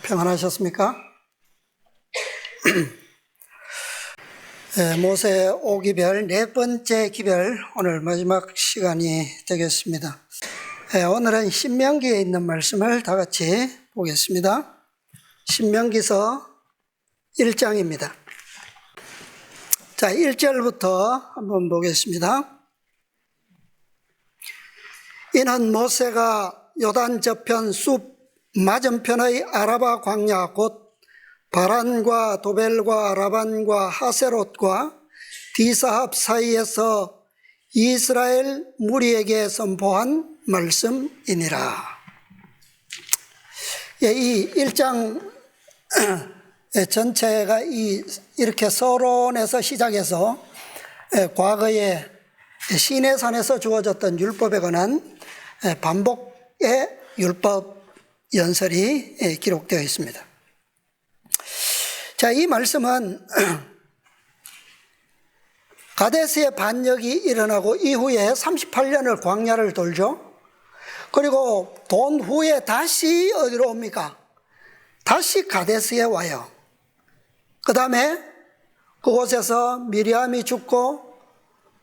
평안하셨습니까? 모세 5기별 네 번째 기별, 오늘 마지막 시간이 되겠습니다. 오늘은 신명기에 있는 말씀을 다 같이 보겠습니다. 신명기서 1장입니다. 자, 1절부터 한번 보겠습니다. 이는 모세가 요단 저편 숲 맞은편의 아라바 광야 곧 바란과 도벨과 라반과 하세롯과 디사합 사이에서 이스라엘 무리에게 선포한 말씀이니라. 이 1장 전체가 이렇게 서론에서 시작해서 과거에 시내산에서 주어졌던 율법에 관한 반복의 율법 연설이 기록되어 있습니다. 자, 이 말씀은 가데스의 반역이 일어나고 이후에 38년을 광야를 돌죠. 그리고 돈 후에 다시 어디로 옵니까? 다시 가데스에 와요. 그 다음에 그곳에서 미리암이 죽고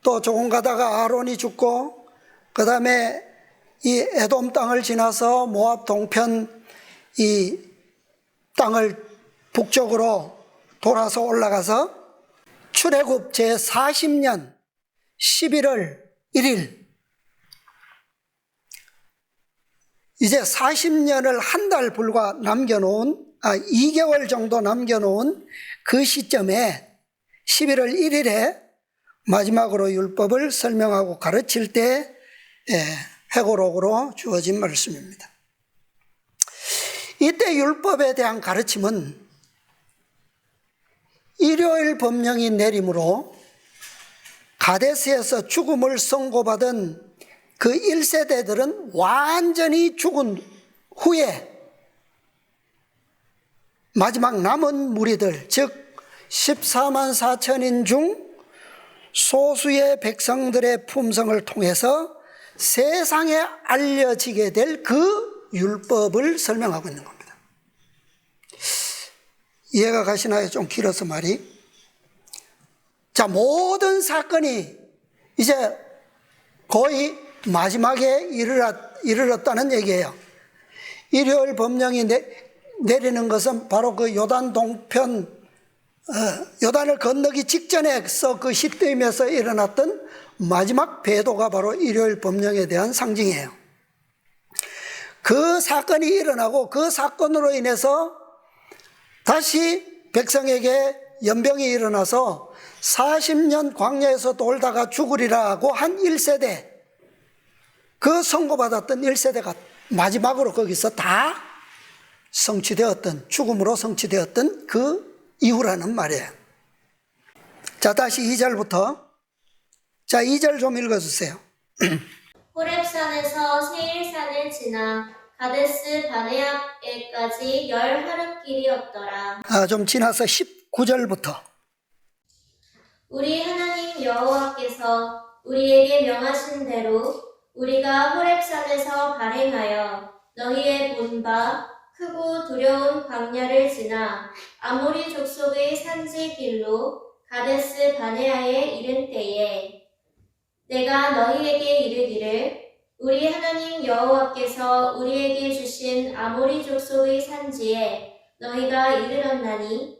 또 조금 가다가 아론이 죽고 그 다음에 이 에돔 땅을 지나서 모압 동편 이 땅을 북쪽으로 돌아서 올라가서 출애굽 제40년 11월 1일 이제 40년을 한 달 불과 남겨놓은 2개월 정도 남겨놓은 그 시점에 11월 1일에 마지막으로 율법을 설명하고 가르칠 때 회고록으로 주어진 말씀입니다. 이때 율법에 대한 가르침은 일요일 법령이 내림으로 가데스에서 죽음을 선고받은 그 1세대들은 완전히 죽은 후에 마지막 남은 무리들, 즉 14만 4천인 중 소수의 백성들의 품성을 통해서 세상에 알려지게 될 그 율법을 설명하고 있는 겁니다. 이해가 가시나요? 좀 길어서 말이. 자, 모든 사건이 이제 거의 마지막에 이르렀다는 얘기예요. 일요일 법령이 내리는 것은 바로 그 요단 동편, 요단을 건너기 직전에서 그 시댐에서 일어났던 마지막 배도가 바로 일요일 법령에 대한 상징이에요. 그 사건이 일어나고 그 사건으로 인해서 다시 백성에게 연병이 일어나서 40년 광야에서 돌다가 죽으리라고 한 1세대, 그 선고받았던 1세대가 마지막으로 거기서 다 성취되었던, 죽음으로 성취되었던 그 이후라는 말이에요. 자, 다시 2절부터. 자, 2절 좀 읽어주세요. 호렙산에서 세일산을 지나 가데스 바네아에까지 10하루 길이었더라. 좀 지나서 19절부터. 우리 하나님 여호와께서 우리에게 명하신 대로 우리가 호렙산에서 발행하여 너희의 본 바 크고 두려운 광야를 지나 아모리 족속의 산지 길로 가데스 바네아에 이른 때에 내가 너희에게 이르기를 우리 하나님 여호와께서 우리에게 주신 아모리 족속의 산지에 너희가 이르렀나니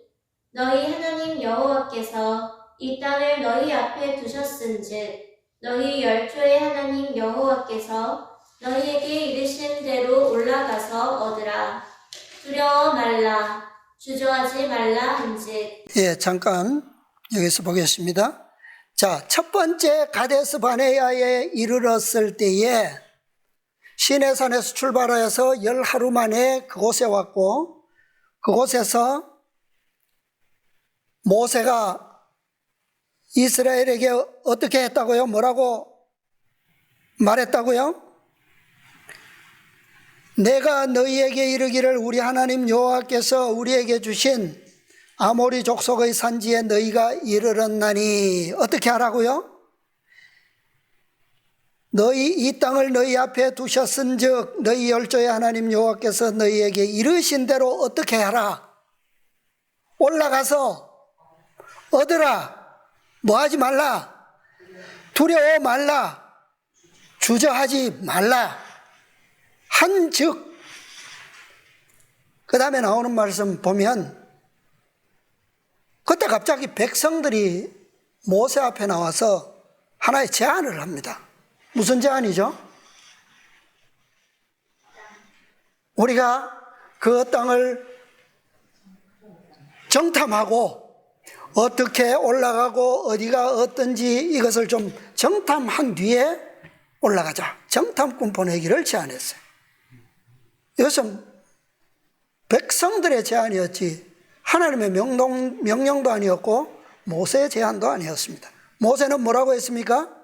너희 하나님 여호와께서 이 땅을 너희 앞에 두셨은즉 너희 열조의 하나님 여호와께서 너희에게 이르신 대로 올라가서 얻으라. 두려워 말라. 주저하지 말라 한즉. 잠깐 여기서 보겠습니다. 자, 첫 번째 가데스 바네아에 이르렀을 때에 시내산에서 출발해서 10하루 만에 그곳에 왔고, 그곳에서 모세가 이스라엘에게 어떻게 했다고요? 뭐라고 말했다고요? 내가 너희에게 이르기를 우리 하나님 여호와께서 우리에게 주신 아모리 족속의 산지에 너희가 이르렀나니 어떻게 하라고요? 너희 이 땅을 너희 앞에 두셨은즉 너희 열조의 하나님 여호와께서 너희에게 이르신 대로 어떻게 하라? 올라가서 얻으라. 뭐 하지 말라. 두려워 말라. 주저하지 말라. 한즉 그 다음에 나오는 말씀 보면 그때 갑자기 백성들이 모세 앞에 나와서 하나의 제안을 합니다. 무슨 제안이죠? 우리가 그 땅을 정탐하고 어떻게 올라가고 어디가 어떤지 이것을 좀 정탐한 뒤에 올라가자. 정탐꾼 보내기를 제안했어요. 이것은 백성들의 제안이었지 하나님의 명령도 아니었고 모세의 제안도 아니었습니다. 모세는 뭐라고 했습니까?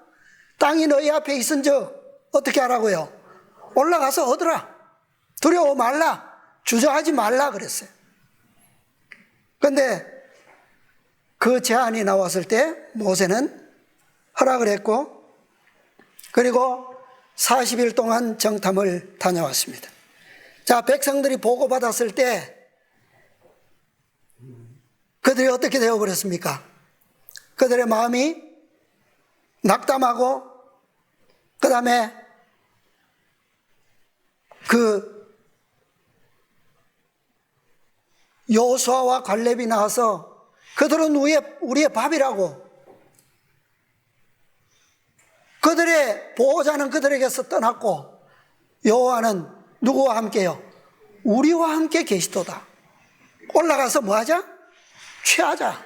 땅이 너희 앞에 있은즉 어떻게 하라고요? 올라가서 얻으라. 두려워 말라. 주저하지 말라 그랬어요. 그런데 그 제안이 나왔을 때 모세는 허락을 했고 그리고 40일 동안 정탐을 다녀왔습니다. 자, 백성들이 보고받았을 때 그들이 어떻게 되어버렸습니까? 그들의 마음이 낙담하고 그 다음에 그 여호수아와 갈렙이 나와서 그들은 우리의 밥이라고 그들의 보호자는 그들에게서 떠났고 여호와는 누구와 함께요? 우리와 함께 계시도다. 올라가서 뭐 하자? 취하자.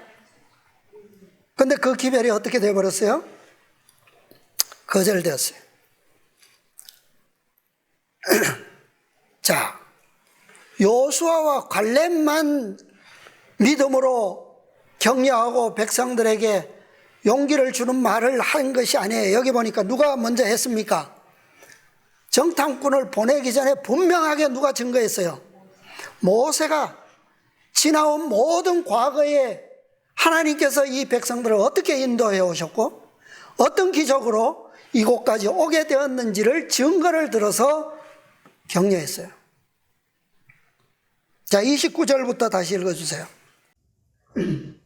근데 그 기별이 어떻게 되어버렸어요? 거절되었어요. 자, 여호수아와 갈렙만 믿음으로 격려하고 백성들에게 용기를 주는 말을 한 것이 아니에요. 여기 보니까 누가 먼저 했습니까? 정탐꾼을 보내기 전에 분명하게 누가 증거했어요? 모세가 지나온 모든 과거에 하나님께서 이 백성들을 어떻게 인도해 오셨고 어떤 기적으로 이곳까지 오게 되었는지를 증거를 들어서 격려했어요. 자, 29절부터 다시 읽어주세요.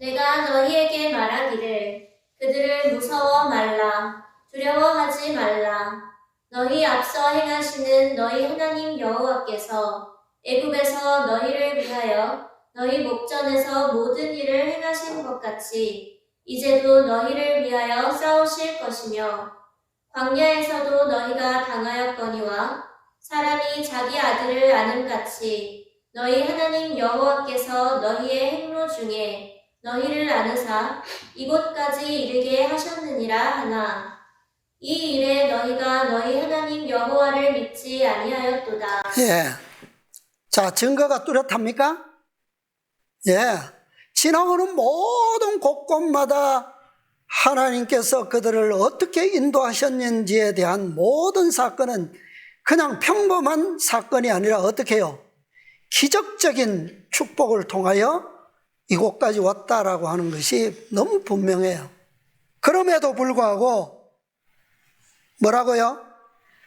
내가 너희에게 말하기를 그들을 무서워 말라. 두려워하지 말라. 너희 앞서 행하시는 너희 하나님 여호와께서 애굽에서 너희를 위하여 너희 목전에서 모든 일을 행하신 것 같이 이제도 너희를 위하여 싸우실 것이며 광야에서도 너희가 당하였거니와 사람이 자기 아들을 아는 같이 너희 하나님 여호와께서 너희의 행로 중에 너희를 아느사 이곳까지 이르게 하셨느니라 하나 이 일에 너희가 너희 하나님 여호와를 믿지 아니하였도다. 예. 자, 증거가 뚜렷합니까? 예. 지나오는 모든 곳곳마다 하나님께서 그들을 어떻게 인도하셨는지에 대한 모든 사건은 그냥 평범한 사건이 아니라 어떻게 해요? 기적적인 축복을 통하여 이곳까지 왔다라고 하는 것이 너무 분명해요. 그럼에도 불구하고 뭐라고요?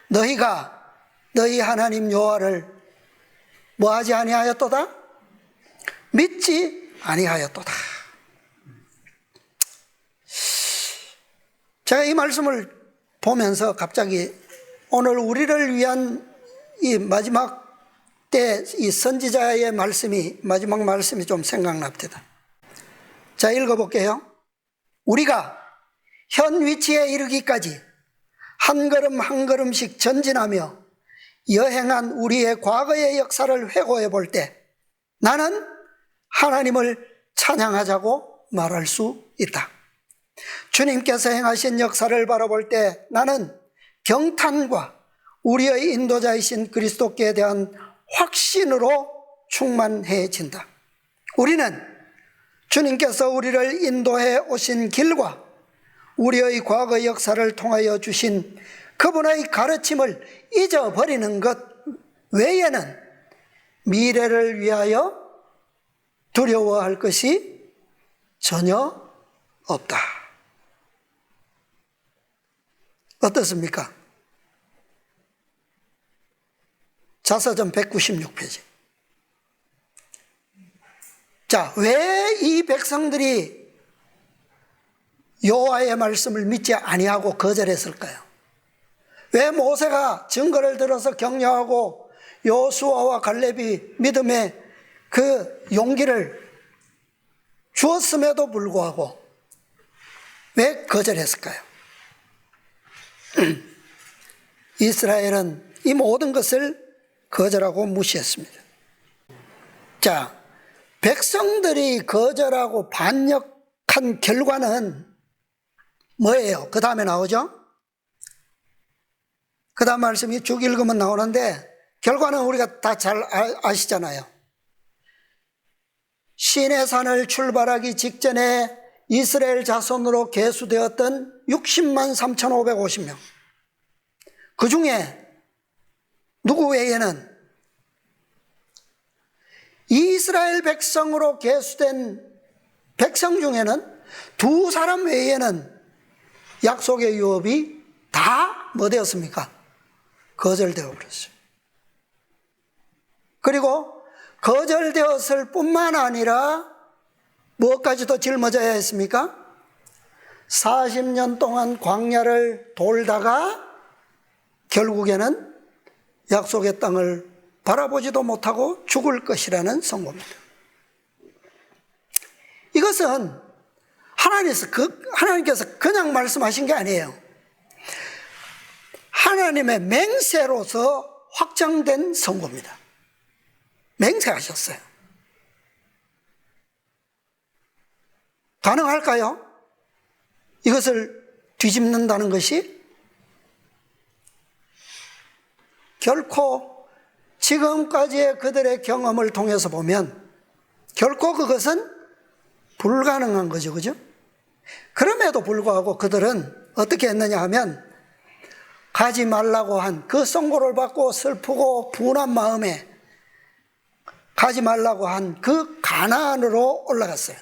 너희가 너희 하나님 여호와를 뭐하지 아니하였도다? 믿지 아니하였도다. 제가 이 말씀을 보면서 갑자기 오늘 우리를 위한 이 마지막 때 이 선지자의 말씀이 마지막 말씀이 좀 생각납니다. 자, 읽어볼게요. 우리가 현 위치에 이르기까지 한 걸음 한 걸음씩 전진하며 여행한 우리의 과거의 역사를 회고해 볼 때 나는 하나님을 찬양하자고 말할 수 있다. 주님께서 행하신 역사를 바라볼 때 나는 경탄과 우리의 인도자이신 그리스도께 대한 확신으로 충만해진다. 우리는 주님께서 우리를 인도해 오신 길과 우리의 과거 역사를 통하여 주신 그분의 가르침을 잊어버리는 것 외에는 미래를 위하여 두려워할 것이 전혀 없다. 어떻습니까? 자서전 196페이지. 자, 왜 이 백성들이 여호와의 말씀을 믿지 아니하고 거절했을까요? 왜 모세가 증거를 들어서 격려하고 여호수아와 갈렙이 믿음의 그 용기를 주었음에도 불구하고 왜 거절했을까요? 이스라엘은 이 모든 것을 거절하고 무시했습니다. 자, 백성들이 거절하고 반역한 결과는 뭐예요? 그 다음에 나오죠? 그 다음 말씀이 쭉 읽으면 나오는데 결과는 우리가 다 잘 아시잖아요. 시내산을 출발하기 직전에 이스라엘 자손으로 계수되었던 60만 3,550명. 그 중에 누구 외에는 이스라엘 백성으로 계수된 백성 중에는 두 사람 외에는 약속의 유업이 다 뭐 되었습니까? 거절되어 버렸어요. 그리고 거절되었을 뿐만 아니라 무엇까지도 짊어져야 했습니까? 40년 동안 광야를 돌다가 결국에는 약속의 땅을 바라보지도 못하고 죽을 것이라는 선고입니다. 이것은 하나님께서 그냥 말씀하신 게 아니에요. 하나님의 맹세로서 확정된 선고입니다. 맹세하셨어요. 가능할까요? 이것을 뒤집는다는 것이 결코 지금까지의 그들의 경험을 통해서 보면 결코 그것은 불가능한 거죠. 그죠? 그럼에도 불구하고 그들은 어떻게 했느냐 하면 가지 말라고 한 그 선고를 받고 슬프고 분한 마음에 가지 말라고 한 그 가나안으로 올라갔어요.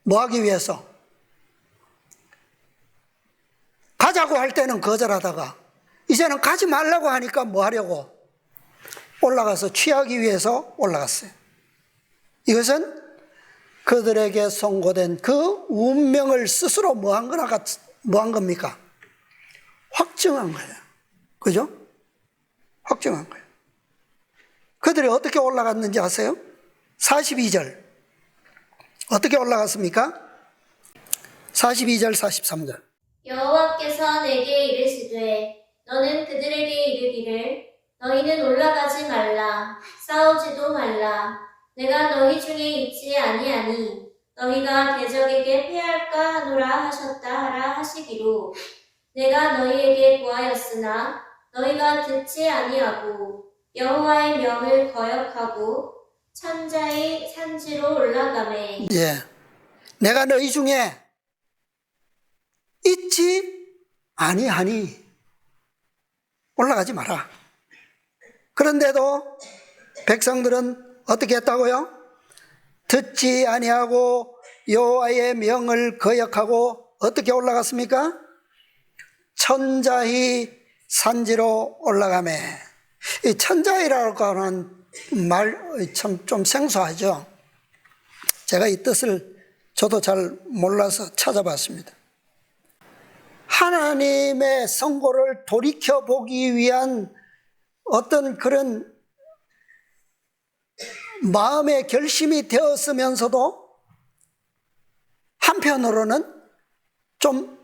뭐 하기 위해서? 가자고 할 때는 거절하다가 이제는 가지 말라고 하니까 뭐 하려고? 올라가서 취하기 위해서 올라갔어요. 이것은 그들에게 선고된 그 운명을 스스로 뭐 한 겁니까? 확증한 거예요. 그죠? 확증한 거예요. 그들이 어떻게 올라갔는지 아세요? 42절. 어떻게 올라갔습니까? 42절, 43절. 여호와께서 내게 이르시되 너는 그들에게 이르기를 너희는 올라가지 말라 싸우지도 말라 내가 너희 중에 있지 아니하니 너희가 대적에게 패할까 하노라 하셨다 하라 하시기로 내가 너희에게 구하였으나 너희가 듣지 아니하고 여호와의 명을 거역하고 천자의 산지로 올라가매. 예, 내가 너희 중에 있지 아니하니 올라가지 마라. 그런데도 백성들은 어떻게 했다고요? 듣지 아니하고 여호와의 명을 거역하고 어떻게 올라갔습니까? 천자의 산지로 올라가매. 이 천자이라고 하는 말 참 좀 생소하죠. 제가 이 뜻을 저도 잘 몰라서 찾아봤습니다. 하나님의 선고를 돌이켜보기 위한 어떤 그런 마음의 결심이 되었으면서도 한편으로는 좀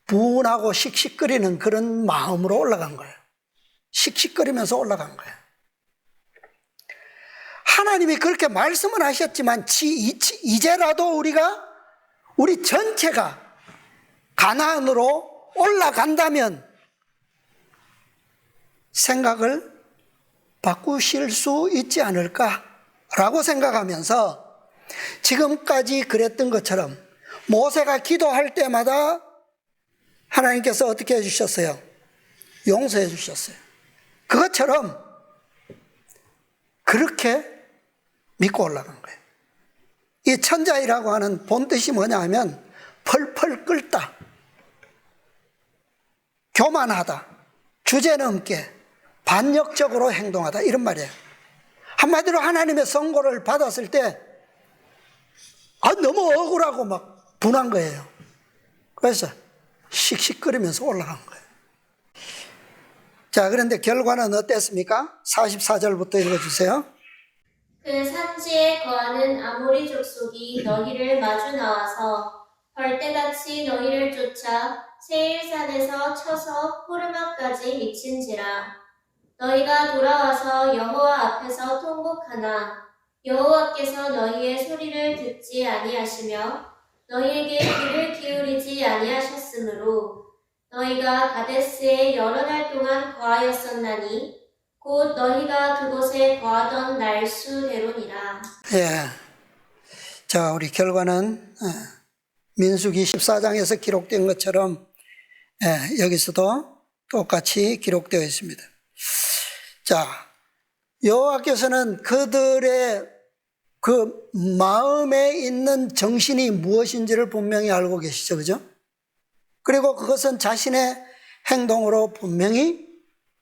분하고 씩씩거리는 그런 마음으로 올라간 거예요. 씩씩거리면서 올라간 거예요. 하나님이 그렇게 말씀은 하셨지만 이제라도 우리 전체가 가나안으로 올라간다면 생각을 바꾸실 수 있지 않을까라고 생각하면서 지금까지 그랬던 것처럼 모세가 기도할 때마다 하나님께서 어떻게 해주셨어요? 용서해 주셨어요. 그것처럼 그렇게 믿고 올라간 거예요. 이 천자이라고 하는 본뜻이 뭐냐 하면 펄펄 끓다, 교만하다, 주제넘게, 반역적으로 행동하다 이런 말이에요. 한마디로 하나님의 선고를 받았을 때 너무 억울하고 막 분한 거예요. 그래서 씩씩거리면서 올라간 거예요. 자, 그런데 결과는 어땠습니까? 44절부터 읽어주세요. 그 산지에 거하는 아모리 족속이 너희를 마주 나와서 벌떼같이 너희를 쫓아 세일산에서 쳐서 호르마까지 미친지라. 너희가 돌아와서 여호와 앞에서 통곡하나 여호와께서 너희의 소리를 듣지 아니하시며 너희에게 귀를 기울이지 아니하셨으므로 너희가 가데스에 여러 날 동안 거하였었나니 곧 너희가 그곳에 거하던 날수대로니라. 예. 자, 우리 결과는 민수기 14장에서 기록된 것처럼 여기서도 똑같이 기록되어 있습니다. 자, 여호와께서는 그들의 그 마음에 있는 정신이 무엇인지를 분명히 알고 계시죠, 그죠? 그리고 그것은 자신의 행동으로 분명히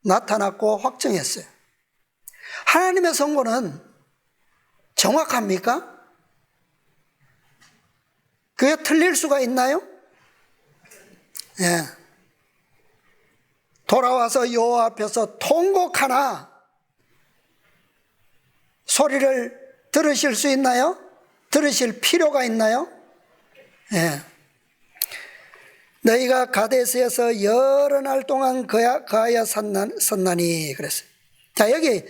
나타났고 확정했어요. 하나님의 선고는 정확합니까? 그게 틀릴 수가 있나요? 예. 돌아와서 여호와 앞에서 통곡하나 소리를 들으실 수 있나요? 들으실 필요가 있나요? 예. 너희가 가데스에서 여러 날 동안 거하였었나니 그랬어요. 자, 여기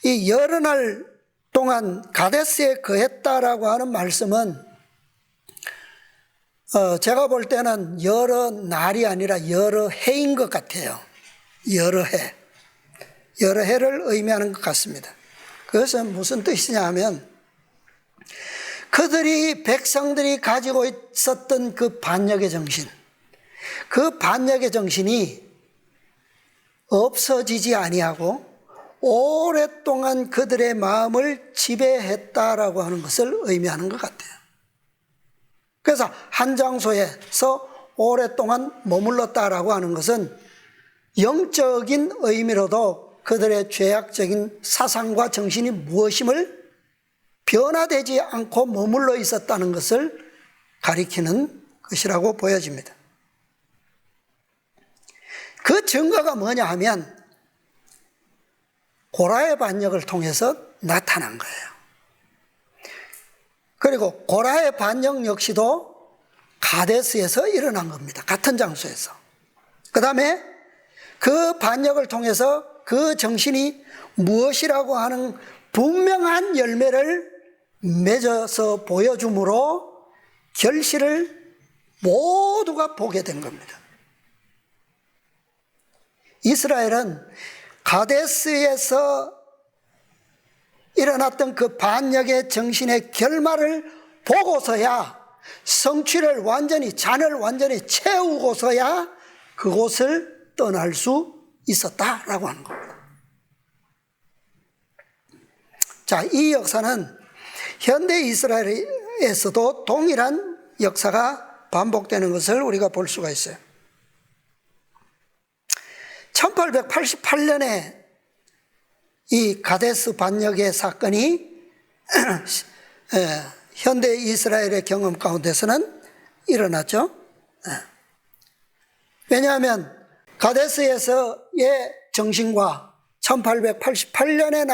이 여러 날 동안 가데스에 거했다라고 하는 말씀은 제가 볼 때는 여러 날이 아니라 여러 해인 것 같아요. 여러 해. 여러 해를 의미하는 것 같습니다. 그것은 무슨 뜻이냐 하면 그들이 백성들이 가지고 있었던 그 반역의 정신, 그 반역의 정신이 없어지지 아니하고 오랫동안 그들의 마음을 지배했다라고 하는 것을 의미하는 것 같아요. 그래서 한 장소에서 오랫동안 머물렀다라고 하는 것은 영적인 의미로도 그들의 죄악적인 사상과 정신이 무엇임을 변화되지 않고 머물러 있었다는 것을 가리키는 것이라고 보여집니다. 그 증거가 뭐냐 하면 고라의 반역을 통해서 나타난 거예요. 그리고 고라의 반역 역시도 가데스에서 일어난 겁니다. 같은 장소에서. 그 다음에 그 반역을 통해서 그 정신이 무엇이라고 하는 분명한 열매를 맺어서 보여줌으로 결실을 모두가 보게 된 겁니다. 이스라엘은 가데스에서 일어났던 그 반역의 정신의 결말을 보고서야 성취를 완전히, 잔을 완전히 채우고서야 그곳을 떠날 수 있었다라고 하는 겁니다. 자, 이 역사는 현대 이스라엘에서도 동일한 역사가 반복되는 것을 우리가 볼 수가 있어요. 1888년에 이 가데스 반역의 사건이 현대 이스라엘의 경험 가운데서는 일어났죠. 왜냐하면 가데스에서의 정신과 1888년에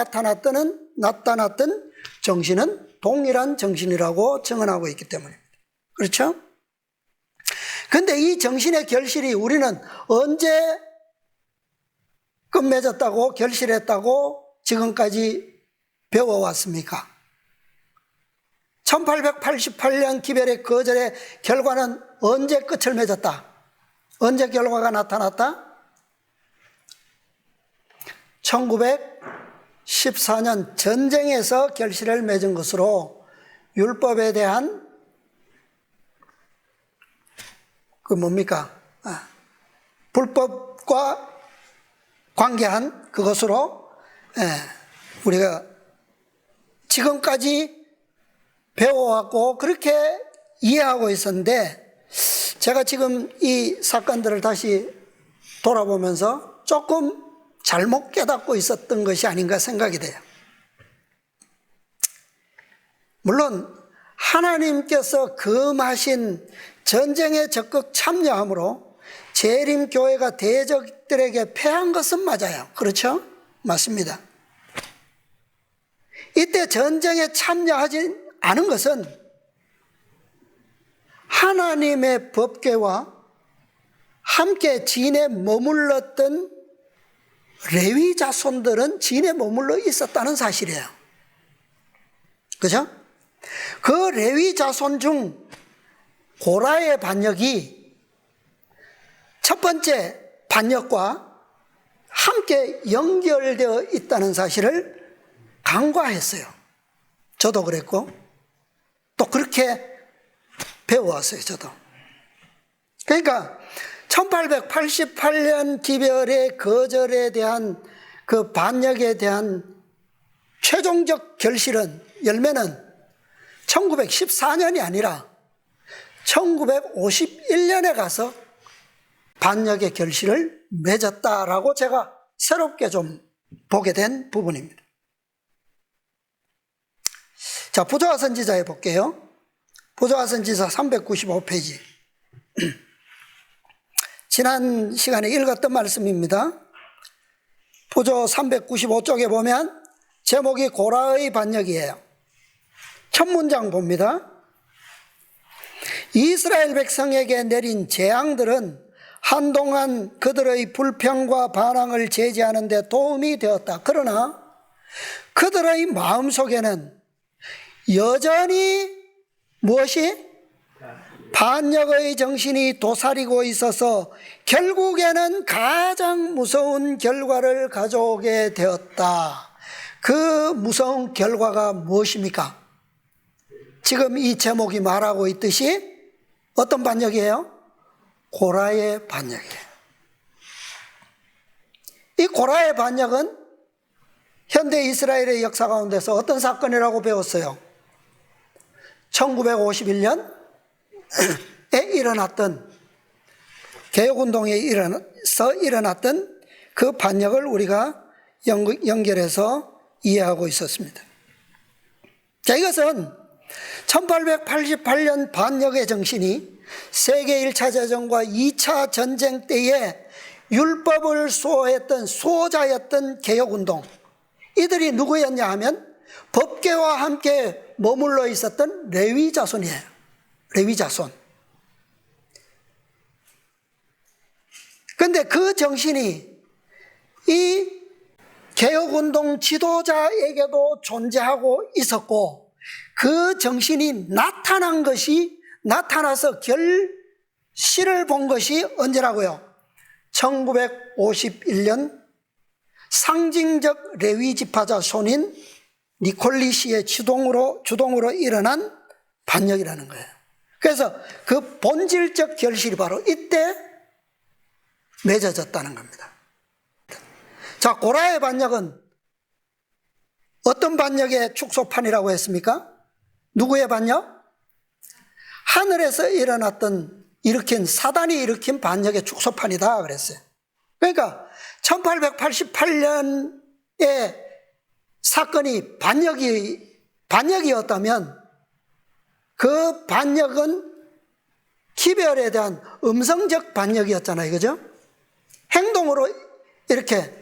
나타났던 정신은 동일한 정신이라고 증언하고 있기 때문입니다. 그렇죠? 그런데 이 정신의 결실이 우리는 언제 끝맺었다고 결실했다고 지금까지 배워왔습니까? 1888년 기별의 거절의 결과는 언제 끝을 맺었다? 언제 결과가 나타났다? 1914년 전쟁에서 결실을 맺은 것으로 율법에 대한 불법과 관계한 그것으로 우리가 지금까지 배워왔고 그렇게 이해하고 있었는데 제가 지금 이 사건들을 다시 돌아보면서 조금 잘못 깨닫고 있었던 것이 아닌가 생각이 돼요. 물론 하나님께서 금하신 전쟁에 적극 참여함으로 재림교회가 대적들에게 패한 것은 맞아요. 그렇죠? 맞습니다. 이때 전쟁에 참여하지 않은 것은 하나님의 법궤와 함께 진에 머물렀던 레위 자손들은 진에 머물러 있었다는 사실이에요. 그죠? 그 레위 자손 중 고라의 반역이 첫 번째 반역과 함께 연결되어 있다는 사실을 간과했어요. 저도 그랬고 또 그렇게 배워왔어요. 저도. 그러니까 1888년 기별의 거절에 대한 그 반역에 대한 최종적 결실은 열매는 1914년이 아니라 1951년에 가서 반역의 결실을 맺었다라고 제가 새롭게 좀 보게 된 부분입니다. 자, 부조화 선지자에 볼게요. 부조화 선지자 395페이지. 지난 시간에 읽었던 말씀입니다. 부조 395쪽에 보면 제목이 고라의 반역이에요. 첫 문장 봅니다. 이스라엘 백성에게 내린 재앙들은 한동안 그들의 불평과 반항을 제지하는 데 도움이 되었다. 그러나 그들의 마음속에는 여전히 무엇이? 반역의 정신이 도사리고 있어서 결국에는 가장 무서운 결과를 가져오게 되었다. 그 무서운 결과가 무엇입니까? 지금 이 제목이 말하고 있듯이 어떤 반역이에요? 고라의 반역이에요. 이 고라의 반역은 현대 이스라엘의 역사 가운데서 어떤 사건이라고 배웠어요? 1951년에 일어났던 개혁운동에 일어났던 그 반역을 우리가 연결해서 이해하고 있었습니다. 자, 이것은 1888년 반역의 정신이 세계 1차 대전과 2차 전쟁 때에 율법을 수호했던 수호자였던 개혁운동, 이들이 누구였냐 하면 법궤와 함께 머물러 있었던 레위 자손이에요. 레위 자손. 그런데 그 정신이 이 개혁운동 지도자에게도 존재하고 있었고, 그 정신이 나타나서 결실을 본 것이 언제라고요? 1951년 상징적 레위 지파자 손인 니콜리시의 주동으로 일어난 반역이라는 거예요. 그래서 그 본질적 결실이 바로 이때 맺어졌다는 겁니다. 자, 고라의 반역은 어떤 반역의 축소판이라고 했습니까? 누구의 반역? 하늘에서 일으킨 사단이 일으킨 반역의 축소판이다 그랬어요. 그러니까 1888년에 사건이 반역이었다면 그 반역은 기별에 대한 음성적 반역이었잖아요. 그죠? 행동으로 이렇게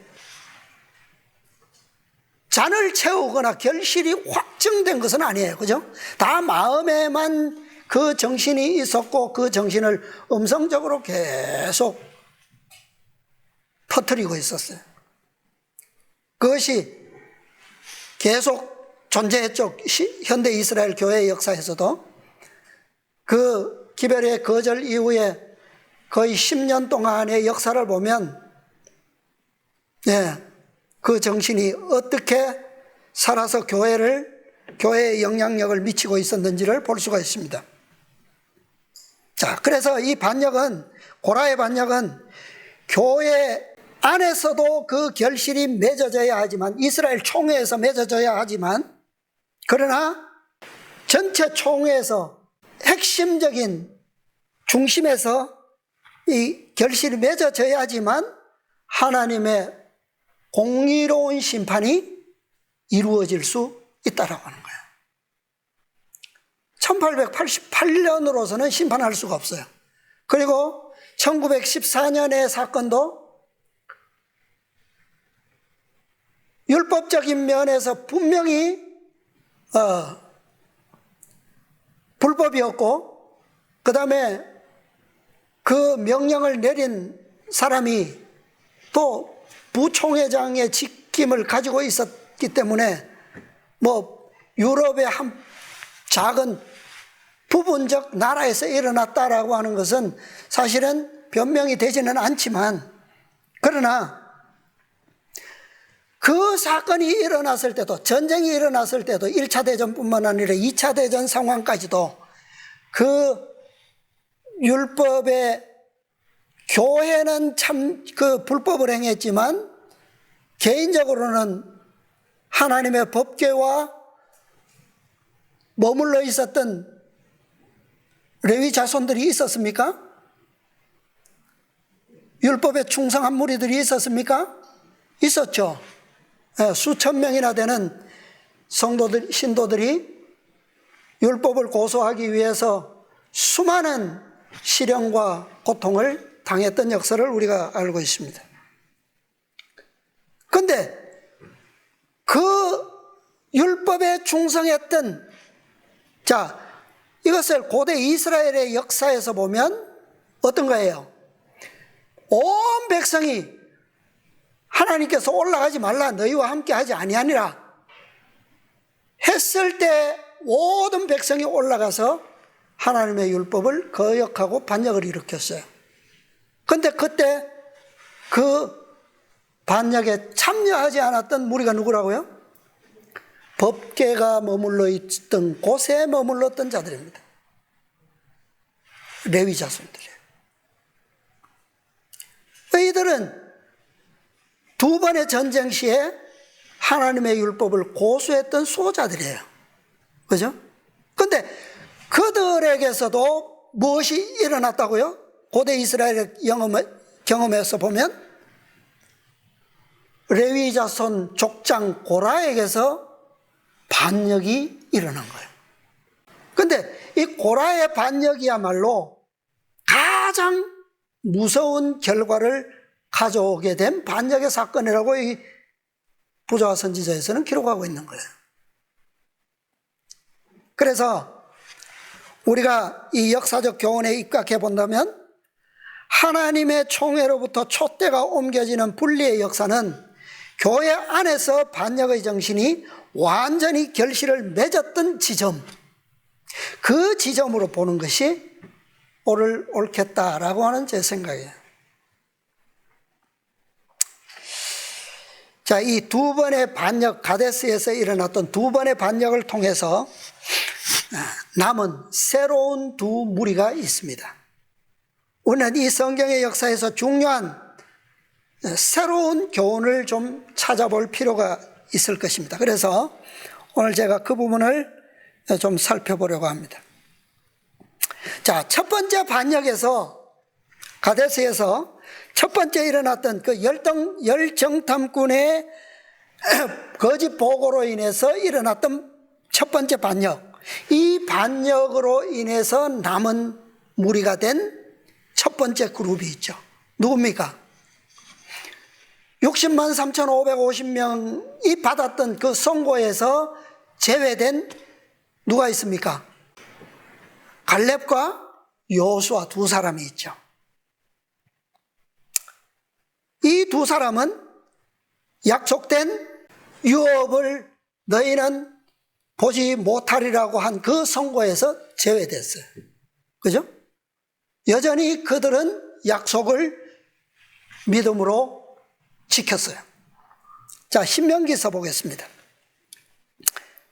잔을 채우거나 결실이 확증된 것은 아니에요. 그죠? 다 마음에만 그 정신이 있었고 그 정신을 음성적으로 계속 퍼뜨리고 있었어요. 그것이 계속 존재했죠. 현대 이스라엘 교회의 역사에서도. 그 기별의 거절 이후에 거의 10년 동안의 역사를 보면 그 정신이 어떻게 살아서 교회에 영향력을 미치고 있었는지를 볼 수가 있습니다. 자, 그래서 이 반역은, 고라의 반역은 교회 안에서도 그 결실이 맺어져야 하지만, 이스라엘 총회에서 맺어져야 하지만, 그러나 전체 총회에서 핵심적인 중심에서 이 결실이 맺어져야 하지만 하나님의 공의로운 심판이 이루어질 수 있다라고 하는 거예요. 1888년으로서는 심판할 수가 없어요. 그리고 1914년의 사건도 율법적인 면에서 분명히 불법이었고, 그 다음에 그 명령을 내린 사람이 또 부총회장의 직임을 가지고 있었기 때문에 뭐 유럽의 한 작은 부분적 나라에서 일어났다라고 하는 것은 사실은 변명이 되지는 않지만, 그러나 그 사건이 일어났을 때도, 전쟁이 일어났을 때도 1차 대전뿐만 아니라 2차 대전 상황까지도 그 율법의 교회는 참 그 불법을 행했지만 개인적으로는 하나님의 법궤와 머물러 있었던 레위 자손들이 있었습니까? 율법에 충성한 무리들이 있었습니까? 있었죠. 수천 명이나 되는 성도들, 신도들이 율법을 고소하기 위해서 수많은 시련과 고통을 당했던 역사를 우리가 알고 있습니다. 그런데 그 율법에 충성했던, 자, 이것을 고대 이스라엘의 역사에서 보면 어떤 거예요? 온 백성이 하나님께서 올라가지 말라, 너희와 함께 하지 아니하니라 했을 때 모든 백성이 올라가서 하나님의 율법을 거역하고 반역을 일으켰어요. 그런데 그때 그 반역에 참여하지 않았던 무리가 누구라고요? 법궤가 머물러 있던 곳에 머물렀던 자들입니다. 레위 자손들이에요. 이들은 두 번의 전쟁 시에 하나님의 율법을 고수했던 수호자들이에요. 그죠? 그런데 그들에게서도 무엇이 일어났다고요? 고대 이스라엘의 경험에서 보면 레위 자손 족장 고라에게서 반역이 일어난 거예요. 그런데 이 고라의 반역이야말로 가장 무서운 결과를 가져오게 된 반역의 사건이라고 이 부조와 선지자에서는 기록하고 있는 거예요. 그래서 우리가 이 역사적 교훈에 입각해 본다면 하나님의 총회로부터 촛대가 옮겨지는 분리의 역사는 교회 안에서 반역의 정신이 완전히 결실을 맺었던 지점, 그 지점으로 보는 것이 옳겠다라고 하는 제 생각이에요. 자, 이 두 번의 반역, 가데스에서 일어났던 두 번의 반역을 통해서 남은 새로운 두 무리가 있습니다. 우리는 이 성경의 역사에서 중요한 새로운 교훈을 좀 찾아볼 필요가 있을 것입니다. 그래서 오늘 제가 그 부분을 좀 살펴보려고 합니다. 자, 첫 번째 반역에서, 가데스에서 첫 번째 일어났던 그 열정탐꾼의 거짓 보고로 인해서 일어났던 첫 번째 반역, 이 반역으로 인해서 남은 무리가 된 첫 번째 그룹이 있죠. 누굽니까? 60만 3,550명이 받았던 그 선고에서 제외된 누가 있습니까? 갈렙과 여호수아 두 사람이 있죠. 이 두 사람은 약속된 유업을 너희는 보지 못하리라고 한 그 선고에서 제외됐어요. 그죠? 여전히 그들은 약속을 믿음으로 지켰어요. 자, 신명기서 보겠습니다.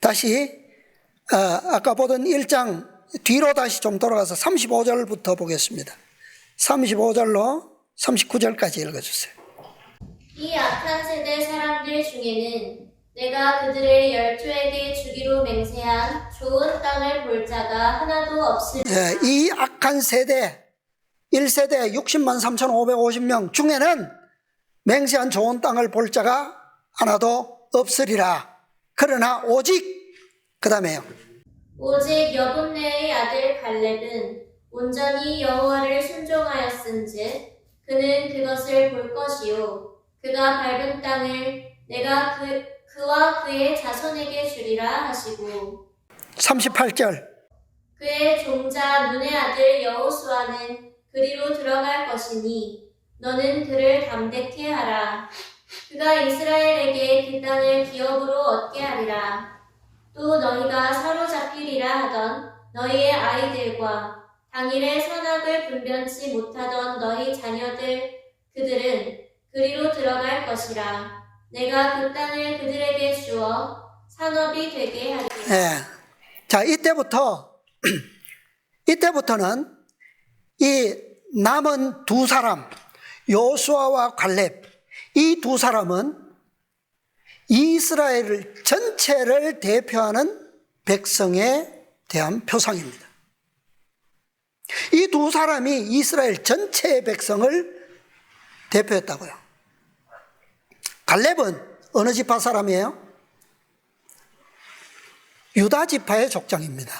다시 아까 보던 1장 뒤로 다시 좀 돌아가서 35절부터 보겠습니다. 35절로 39절까지 읽어주세요. 이 악한 세대 사람들 중에는 내가 그들을 열조에게 주기로 맹세한 좋은 땅을 볼 자가 하나도 없으리라. 이 악한 세대 1세대 60만 3,550명 중에는 맹세한 좋은 땅을 볼 자가 하나도 없으리라. 그러나 오직 그 다음에요. 오직 여분네의 아들 갈렙은 온전히 여호와를 순종하였은즉 그는 그것을 볼 것이요 그가 밟은 땅을 내가 그와 그의 자손에게 주리라 하시고 38절. 그의 종자 눈의 아들 여호수아는 그리로 들어갈 것이니 너는 그를 담대케 하라. 그가 이스라엘에게 그 땅을 기업으로 얻게 하리라. 또 너희가 사로잡히리라 하던 너희의 아이들과 당일의 선악을 분변치 못하던 너희 자녀들 그들은 그리로 들어갈 것이라. 내가 그 땅을 그들에게 주어 산업이 되게 하리라. 예. 자, 이때부터는 이 남은 두 사람, 여호수아와 갈렙, 이 두 사람은 이스라엘 전체를 대표하는 백성에 대한 표상입니다. 이 두 사람이 이스라엘 전체의 백성을 대표했다고요. 갈렙은 어느 지파 사람이에요? 유다 지파의 족장입니다.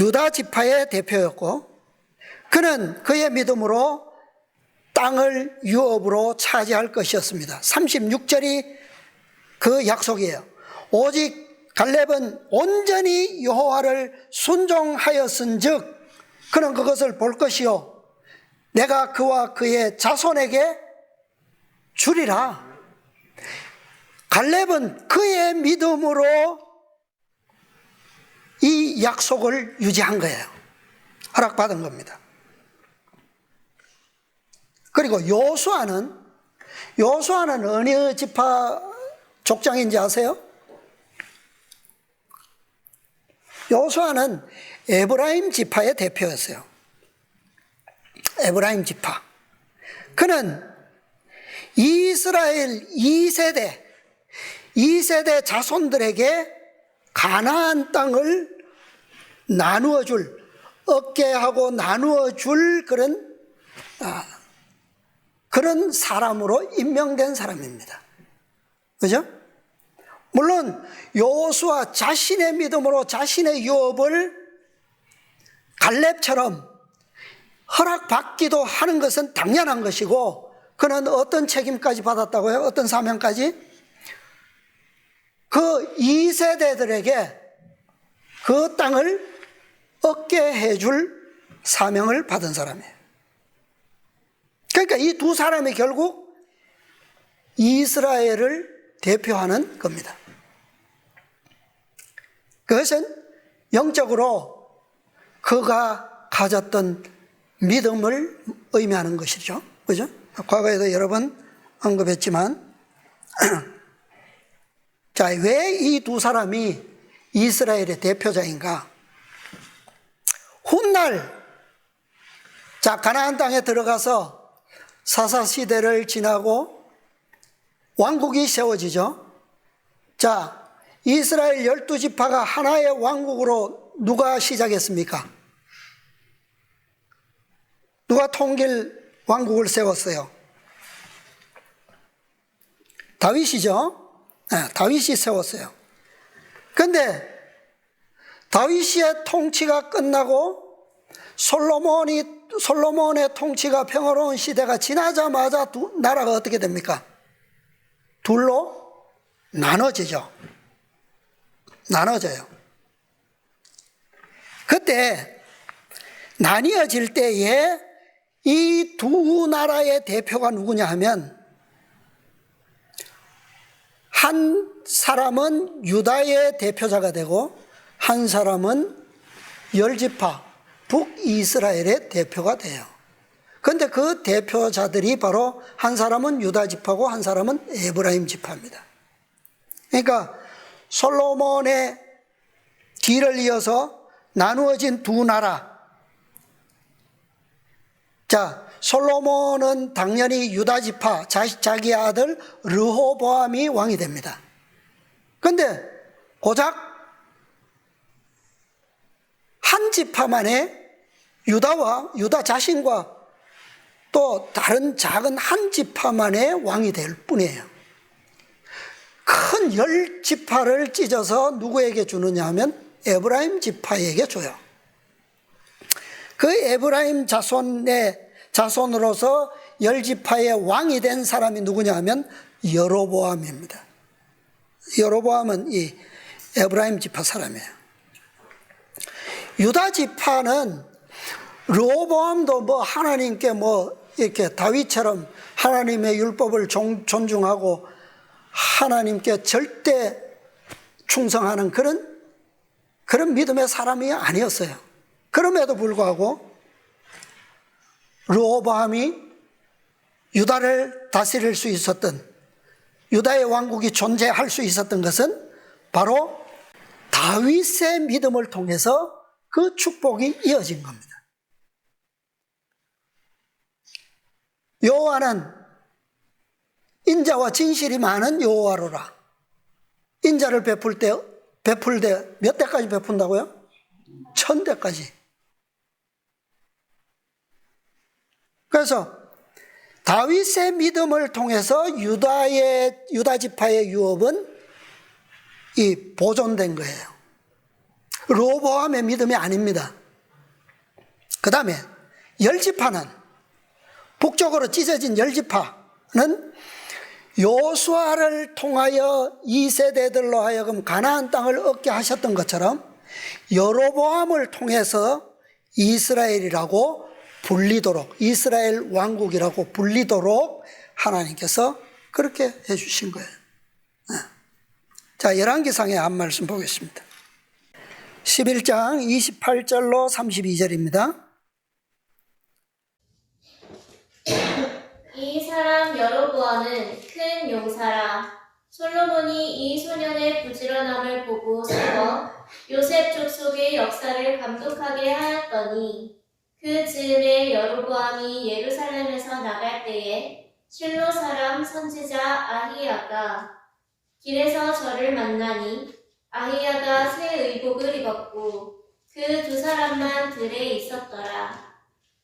유다 지파의 대표였고 그는 그의 믿음으로 땅을 유업으로 차지할 것이었습니다. 36절이 그 약속이에요. 오직 갈렙은 온전히 여호와를 순종하였은즉 그는 그것을 볼 것이요 내가 그와 그의 자손에게 주리라. 갈렙은 그의 믿음으로 이 약속을 유지한 거예요. 허락받은 겁니다. 그리고 여호수아는 어느 지파 족장인지 아세요? 여호수아는 에브라임 지파의 대표였어요. 에브라임 지파. 그는 이스라엘 2세대 자손들에게 가나안 땅을 나누어 줄, 얻게 하고 나누어 줄 그런 사람으로 임명된 사람입니다. 그죠? 물론 여호수아 자신의 믿음으로 자신의 유업을 갈렙처럼 허락받기도 하는 것은 당연한 것이고 그는 어떤 책임까지 받았다고요? 어떤 사명까지? 그 2세대들에게 그 땅을 얻게 해줄 사명을 받은 사람이에요. 그러니까 이 두 사람이 결국 이스라엘을 대표하는 겁니다. 그것은 영적으로 그가 가졌던 믿음을 의미하는 것이죠. 그죠? 과거에도 여러 번 언급했지만 자, 왜 이 두 사람이 이스라엘의 대표자인가? 훗날 자, 가나안 땅에 들어가서 사사시대를 지나고 왕국이 세워지죠. 자, 이스라엘 12지파가 하나의 왕국으로 누가 시작했습니까? 누가 통일 왕국을 세웠어요? 다윗이죠. 네, 다윗이 세웠어요. 그런데 다윗의 통치가 끝나고 솔로몬의 통치가 평화로운 시대가 지나자마자 나라가 어떻게 됩니까? 둘로 나눠져요. 그때 나뉘어질 때에 이 두 나라의 대표가 누구냐 하면 한 사람은 유다의 대표자가 되고 한 사람은 열지파 북이스라엘의 대표가 돼요. 그런데 그 대표자들이 바로 한 사람은 유다 지파고 한 사람은 에브라임 지파입니다. 그러니까 솔로몬의 뒤를 이어서 나누어진 두 나라. 자, 솔로몬은 당연히 유다 지파, 자기 아들 르호보암이 왕이 됩니다. 그런데 고작 한 지파만의 유다 자신과 또 다른 작은 한 지파만의 왕이 될 뿐이에요. 큰 10지파를 찢어서 누구에게 주느냐 하면 에브라임 지파에게 줘요. 그 에브라임 자손으로서 10지파의 왕이 된 사람이 누구냐 하면 여로보암입니다. 여로보암은 이 에브라임 지파 사람이에요. 유다 지파는 르호보암도 뭐 하나님께 뭐 이렇게 다윗처럼 하나님의 율법을 존중하고 하나님께 절대 충성하는 그런 믿음의 사람이 아니었어요. 그럼에도 불구하고 르호보암이 유다를 다스릴 수 있었던, 유다의 왕국이 존재할 수 있었던 것은 바로 다윗의 믿음을 통해서 그 축복이 이어진 겁니다. 여호와는 인자와 진실이 많은 여호와로라. 인자를 베풀 때 몇 대까지 베푼다고요? 1000대까지. 그래서 다윗의 믿음을 통해서 유다 지파의 유업은 이 보존된 거예요. 르호보암의 믿음이 아닙니다. 그 다음에 10지파는, 북쪽으로 찢어진 10지파는 요수아를 통하여 2세대들로 하여금 가나안 땅을 얻게 하셨던 것처럼 여로보암을 통해서 이스라엘이라고 불리도록, 이스라엘 왕국이라고 불리도록 하나님께서 그렇게 해주신 거예요. 자, 열왕기상의 한 말씀 보겠습니다. 11장 28절로 32절입니다. 이 사람 여로보암은 큰 용사라. 솔로몬이 이 소년의 부지런함을 보고 세워 요셉 족속의 역사를 감독하게 하였더니 그 즈음에 여로보암이 예루살렘에서 나갈 때에 실로 사람 선지자 아히야가 길에서 저를 만나니 아히야가 새 의복을 입었고 그 두 사람만 들에 있었더라.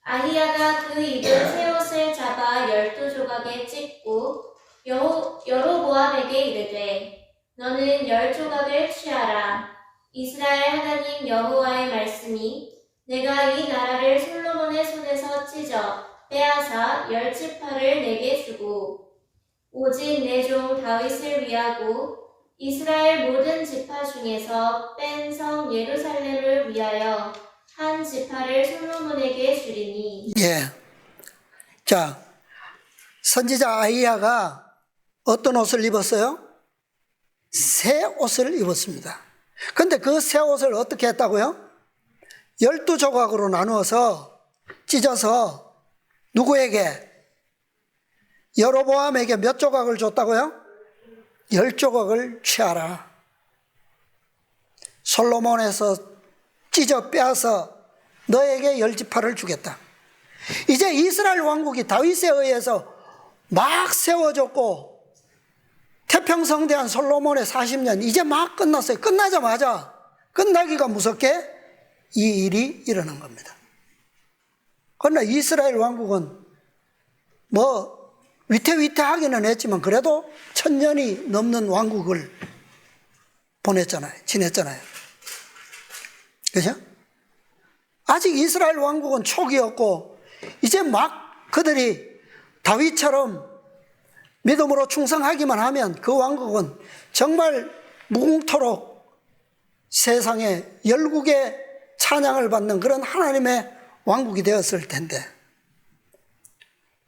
아히야가 그 입은 새 옷을 잡아 12조각에 찢고 여로보암에게 이르되 너는 10조각을 취하라. 이스라엘 하나님 여호와의 말씀이 내가 이 나라를 솔로몬의 손에서 찢어 빼앗아 10지파를 내게 주고 오직 내 종 다윗을 위하고 이스라엘 모든 지파 중에서 뺀 성 예루살렘을 위하여 한 지파를 솔로몬에게 주리니. 예. 자, 선지자 아히야가 어떤 옷을 입었어요? 새 옷을 입었습니다. 근데 그 새 옷을 어떻게 했다고요? 12조각으로 나누어서 찢어서 누구에게? 여로보암에게 몇 조각을 줬다고요? 10조각을 취하라. 솔로몬에서 찢어 빼앗아 너에게 10지파를 주겠다. 이제 이스라엘 왕국이 다윗에 의해서 막 세워졌고 태평성대한 솔로몬의 40년 이제 막 끝났어요. 끝나자마자 끝나기가 무섭게 이 일이 일어난 겁니다. 그러나 이스라엘 왕국은 뭐 위태위태하기는 했지만 그래도 1000년이 넘는 왕국을 지냈잖아요. 그죠? 아직 이스라엘 왕국은 초기였고 이제 막 그들이 다윗처럼 믿음으로 충성하기만 하면 그 왕국은 정말 무궁토록 세상에 열국의 찬양을 받는 그런 하나님의 왕국이 되었을 텐데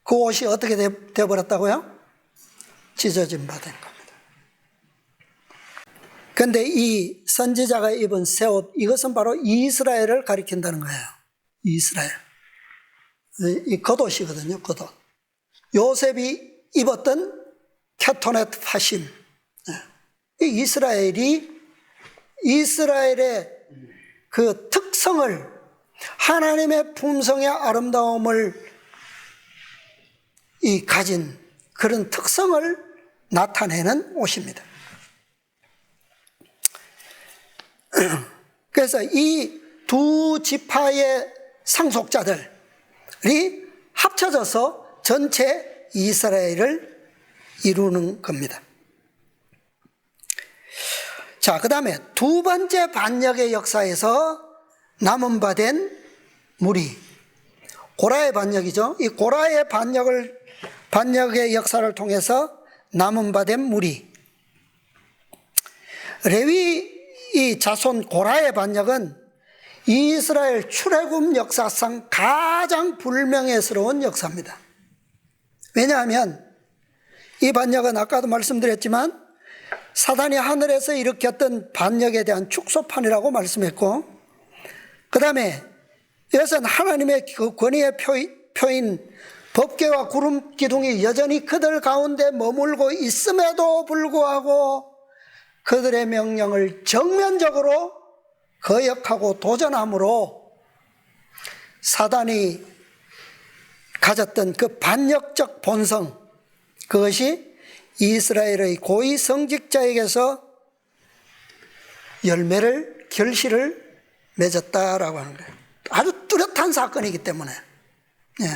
그 옷이 어떻게 되어버렸다고요? 찢어진 바 된 겁니다. 그런데 이 선지자가 입은 새 옷, 이것은 바로 이스라엘을 가리킨다는 거예요. 이스라엘. 이 겉옷이거든요, 겉옷. 요셉이 입었던 케토넷 파심. 이 이스라엘의 그 특성을, 하나님의 품성의 아름다움을 가진 그런 특성을 나타내는 옷입니다. 그래서 이 두 지파의 상속자들이 합쳐져서 전체 이스라엘을 이루는 겁니다. 자, 그 다음에 두 번째 반역의 역사에서 남은 바 된 무리, 고라의 반역이죠. 이 고라의 반역의 역사를 통해서 남은 바 된 무리, 레위 이 자손 고라의 반역은 이스라엘 출애굽 역사상 가장 불명예스러운 역사입니다. 왜냐하면 이 반역은 아까도 말씀드렸지만 사단이 하늘에서 일으켰던 반역에 대한 축소판이라고 말씀했고, 그 다음에 이것은 하나님의 그 권위의 표인 법궤와 구름 기둥이 여전히 그들 가운데 머물고 있음에도 불구하고 그들의 명령을 정면적으로 거역하고 도전함으로 사단이 가졌던 그 반역적 본성, 그것이 이스라엘의 고위 성직자에게서 결실을 맺었다라고 하는 거예요. 아주 뚜렷한 사건이기 때문에. 예.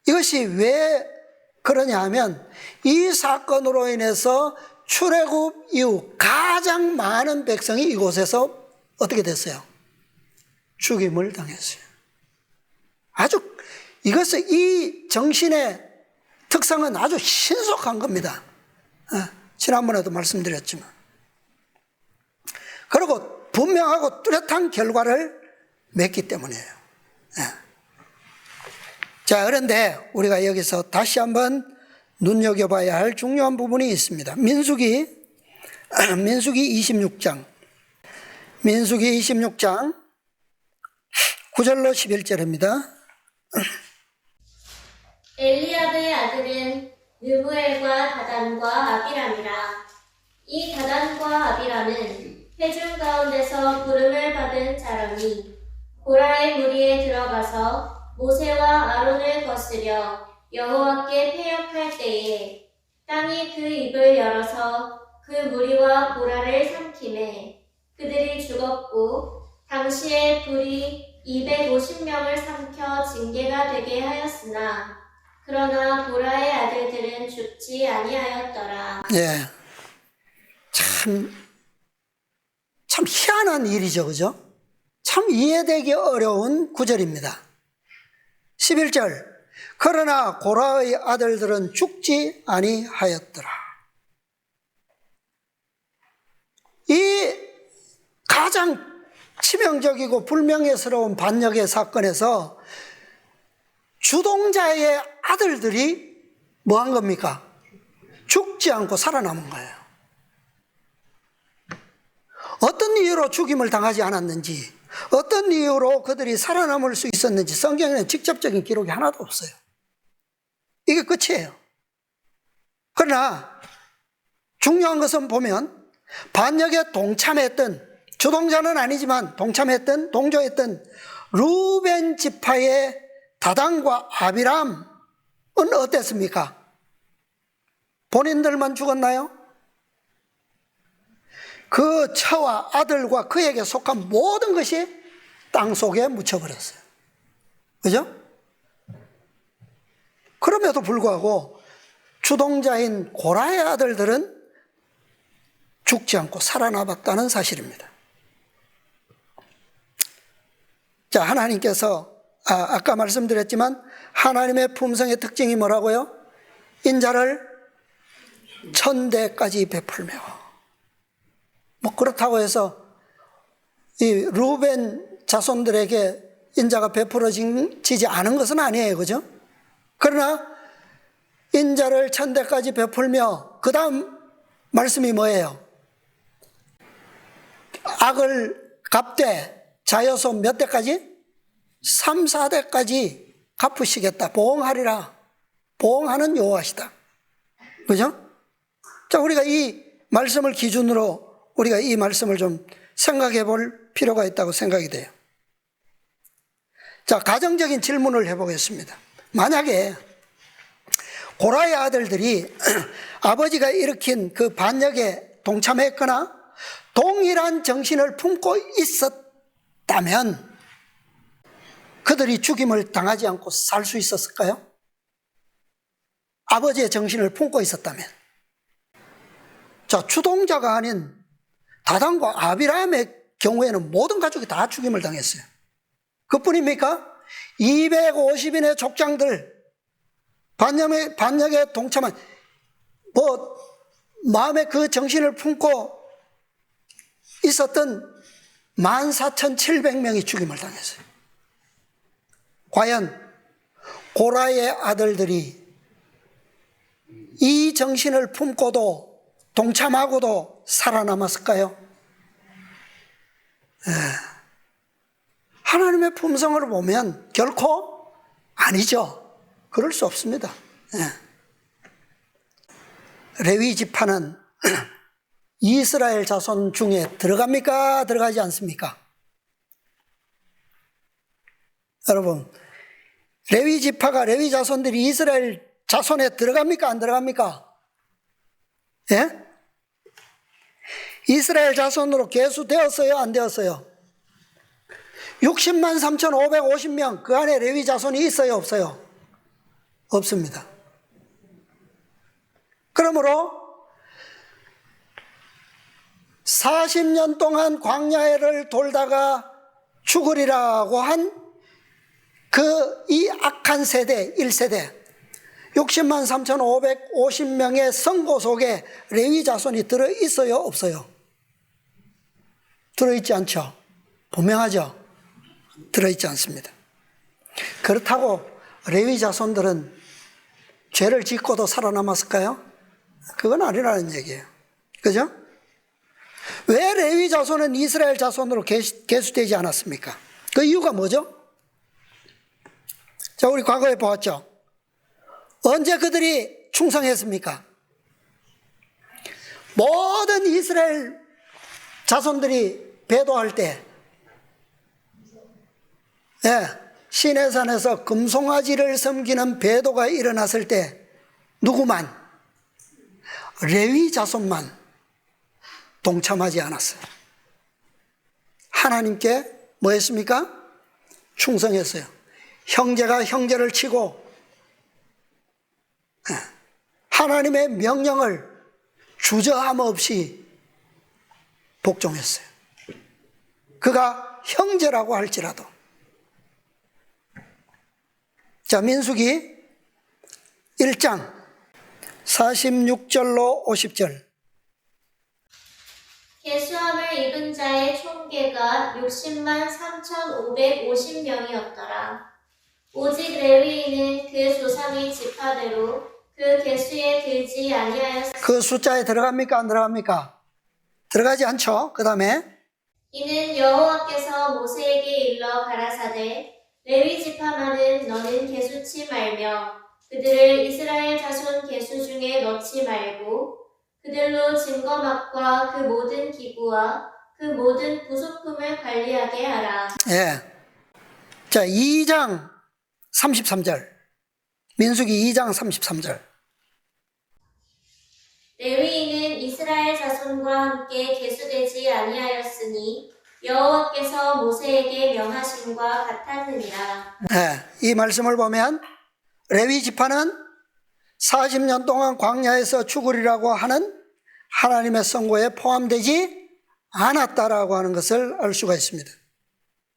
이것이 왜 그러냐 하면 이 사건으로 인해서 출애굽 이후 가장 많은 백성이 이곳에서 어떻게 됐어요? 죽임을 당했어요. 이것은 이 정신의 특성은 아주 신속한 겁니다. 지난번에도 말씀드렸지만. 그리고 분명하고 뚜렷한 결과를 맺기 때문이에요. 자, 그런데 우리가 여기서 다시 한번 눈여겨봐야 할 중요한 부분이 있습니다. 민수기 26장. 민수기 26장 9절로 11절입니다. 엘리압의 아들은 느무엘과 다단과 아비람이라. 이 다단과 아비람은 회중 가운데서 부름을 받은 자라니 고라의 무리에 들어가서 모세와 아론을 거스려 여호와께 패역할 때에 땅이 그 입을 열어서 그 무리와 고라를 삼키매 그들이 죽었고 당시에 불이 250명을 삼켜 징계가 되게 하였으나 그러나 고라의 아들들은 죽지 아니하였더라. 예, 참 희한한 일이죠, 그죠? 참 이해되기 어려운 구절입니다. 11절, 그러나 고라의 아들들은 죽지 아니하였더라. 이 가장 치명적이고 불명예스러운 반역의 사건에서 주동자의 아들들이 뭐 한 겁니까? 죽지 않고 살아남은 거예요. 어떤 이유로 죽임을 당하지 않았는지, 어떤 이유로 그들이 살아남을 수 있었는지 성경에는 직접적인 기록이 하나도 없어요. 이게 끝이에요. 그러나 중요한 것은 보면 반역에 동참했던, 주동자는 아니지만 동조했던 루벤 지파의 다단과 아비람은 어땠습니까? 본인들만 죽었나요? 그 처와 아들과 그에게 속한 모든 것이 땅 속에 묻혀버렸어요. 그죠? 그럼에도 불구하고 주동자인 고라의 아들들은 죽지 않고 살아남았다는 사실입니다. 자, 하나님께서 아까 말씀드렸지만 하나님의 품성의 특징이 뭐라고요? 인자를 천대까지 베풀며. 뭐 그렇다고 해서 이 루벤 자손들에게 인자가 베풀어지지 않은 것은 아니에요, 그죠? 그러나 인자를 천대까지 베풀며 그 다음 말씀이 뭐예요? 악을 갚되 자여서 몇 대까지? 3, 4대까지 갚으시겠다. 보응하리라. 보응하는 여호와시다. 그죠? 자, 우리가 이 말씀을 기준으로 우리가 이 말씀을 좀 생각해 볼 필요가 있다고 생각이 돼요. 자, 가정적인 질문을 해보겠습니다. 만약에 고라의 아들들이 아버지가 일으킨 그 반역에 동참했거나 동일한 정신을 품고 있었다면 그들이 죽임을 당하지 않고 살 수 있었을까요? 아버지의 정신을 품고 있었다면. 자, 주동자가 아닌 다단과 아비람의 경우에는 모든 가족이 다 죽임을 당했어요. 그뿐입니까? 250인의 족장들, 반역에 동참한, 마음에 그 정신을 품고 있었던 14,700명이 죽임을 당했어요. 과연 고라의 아들들이 이 정신을 품고도 동참하고도 살아남았을까요? 하나님의 품성을 보면 결코 아니죠. 그럴 수 없습니다. 레위 지파는 이스라엘 자손 중에 들어갑니까? 들어가지 않습니까? 여러분, 레위 지파가, 레위 자손들이 이스라엘 자손에 들어갑니까? 안 들어갑니까? 예? 이스라엘 자손으로 계수되었어요? 안 되었어요? 60만 3,550명, 그 안에 레위 자손이 있어요? 없어요? 없습니다. 그러므로 40년 동안 광야를 돌다가 죽으리라고 한 이 악한 세대, 1세대, 60만 3,550명의 선고 속에 레위 자손이 들어있어요? 없어요? 들어있지 않죠? 분명하죠? 들어있지 않습니다. 그렇다고 레위 자손들은 죄를 짓고도 살아남았을까요? 그건 아니라는 얘기예요. 그죠? 왜 레위 자손은 이스라엘 자손으로 계수되지 않았습니까? 그 이유가 뭐죠? 자, 우리 과거에 보았죠? 언제 그들이 충성했습니까? 모든 이스라엘 자손들이 배도할 때, 시내산에서 금송아지를 섬기는 배도가 일어났을 때 누구만? 레위 자손만 동참하지 않았어요. 하나님께 뭐 했습니까? 충성했어요. 형제가 형제를 치고 하나님의 명령을 주저함 없이 복종했어요. 그가 형제라고 할지라도. 자, 민수기 1장 46절로 50절. 계수함을 입은 자의 총계가 60만 3,550명이었더라. 오직 레위인은 그 조상의 지파대로 그 계수에 들지 아니하였으니 그 숫자에 들어갑니까? 안 들어갑니까? 들어가지 않죠. 그 다음에 이는 여호와께서 모세에게 일러 가라사대 레위 지파만은 너는 계수치 말며 그들을 이스라엘 자손 계수 중에 넣지 말고 그들로 증거막과 그 모든 기구와 그 모든 부속품을 관리하게 하라. 자, 2장 33절. 민수기 2장 33절. 레위인은 이스라엘 자손과 함께 계수되지 아니하였으니 여호와께서 모세에게 명하심과 같았느니라. 이 말씀을 보면 레위 지파는 40년 동안 광야에서 죽으리라고 하는 하나님의 선고에 포함되지 않았다라고 하는 것을 알 수가 있습니다.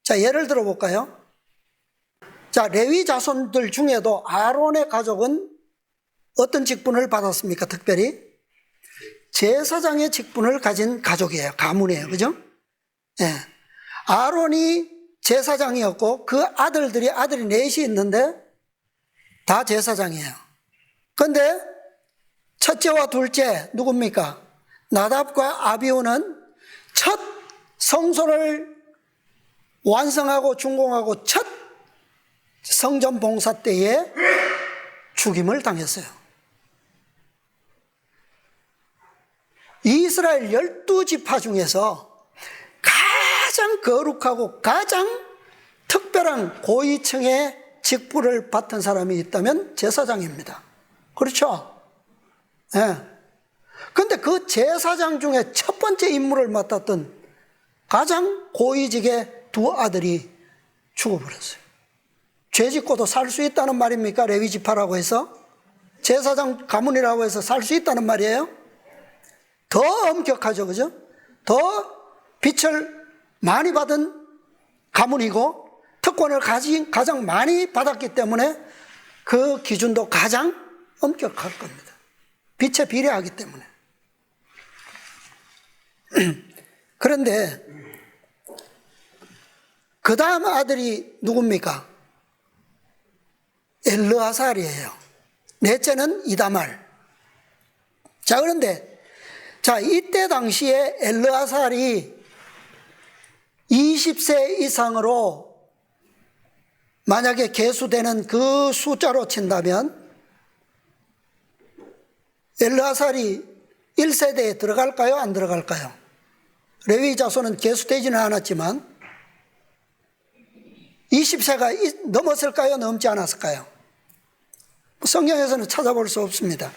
자, 예를 들어 볼까요? 자, 레위 자손들 중에도 아론의 가족은 어떤 직분을 받았습니까? 특별히 제사장의 직분을 가진 가족이에요. 가문이에요. 그죠? 아론이 제사장이었고 그 아들이 넷이 있는데 다 제사장이에요. 그런데 첫째와 둘째 누굽니까? 나답과 아비후는 첫 성소를 완성하고 준공하고 첫 성전 봉사 때에 죽임을 당했어요. 이스라엘 12지파 중에서 가장 거룩하고 가장 특별한 고위층의 직분을 맡은 사람이 있다면 제사장입니다. 그렇죠? 그런데 그 제사장 중에 첫 번째 임무를 맡았던 가장 고위직의 두 아들이 죽어버렸어요. 죄 짓고도 살 수 있다는 말입니까? 레위 지파라고 해서? 제사장 가문이라고 해서 살 수 있다는 말이에요? 더 엄격하죠, 그죠? 더 빛을 많이 받은 가문이고 특권을 가장 많이 받았기 때문에 그 기준도 가장 엄격할 겁니다. 빛에 비례하기 때문에. 그런데 그 다음 아들이 누굽니까? 엘르아살이에요. 넷째는 이다말. 자, 그런데 이때 당시에 엘르아살이 20세 이상으로 만약에 계수되는 그 숫자로 친다면 엘르아살이 1세대에 들어갈까요? 안 들어갈까요? 레위 자손은 계수되지는 않았지만 20세가 넘었을까요? 넘지 않았을까요? 성경에서는 찾아볼 수 없습니다.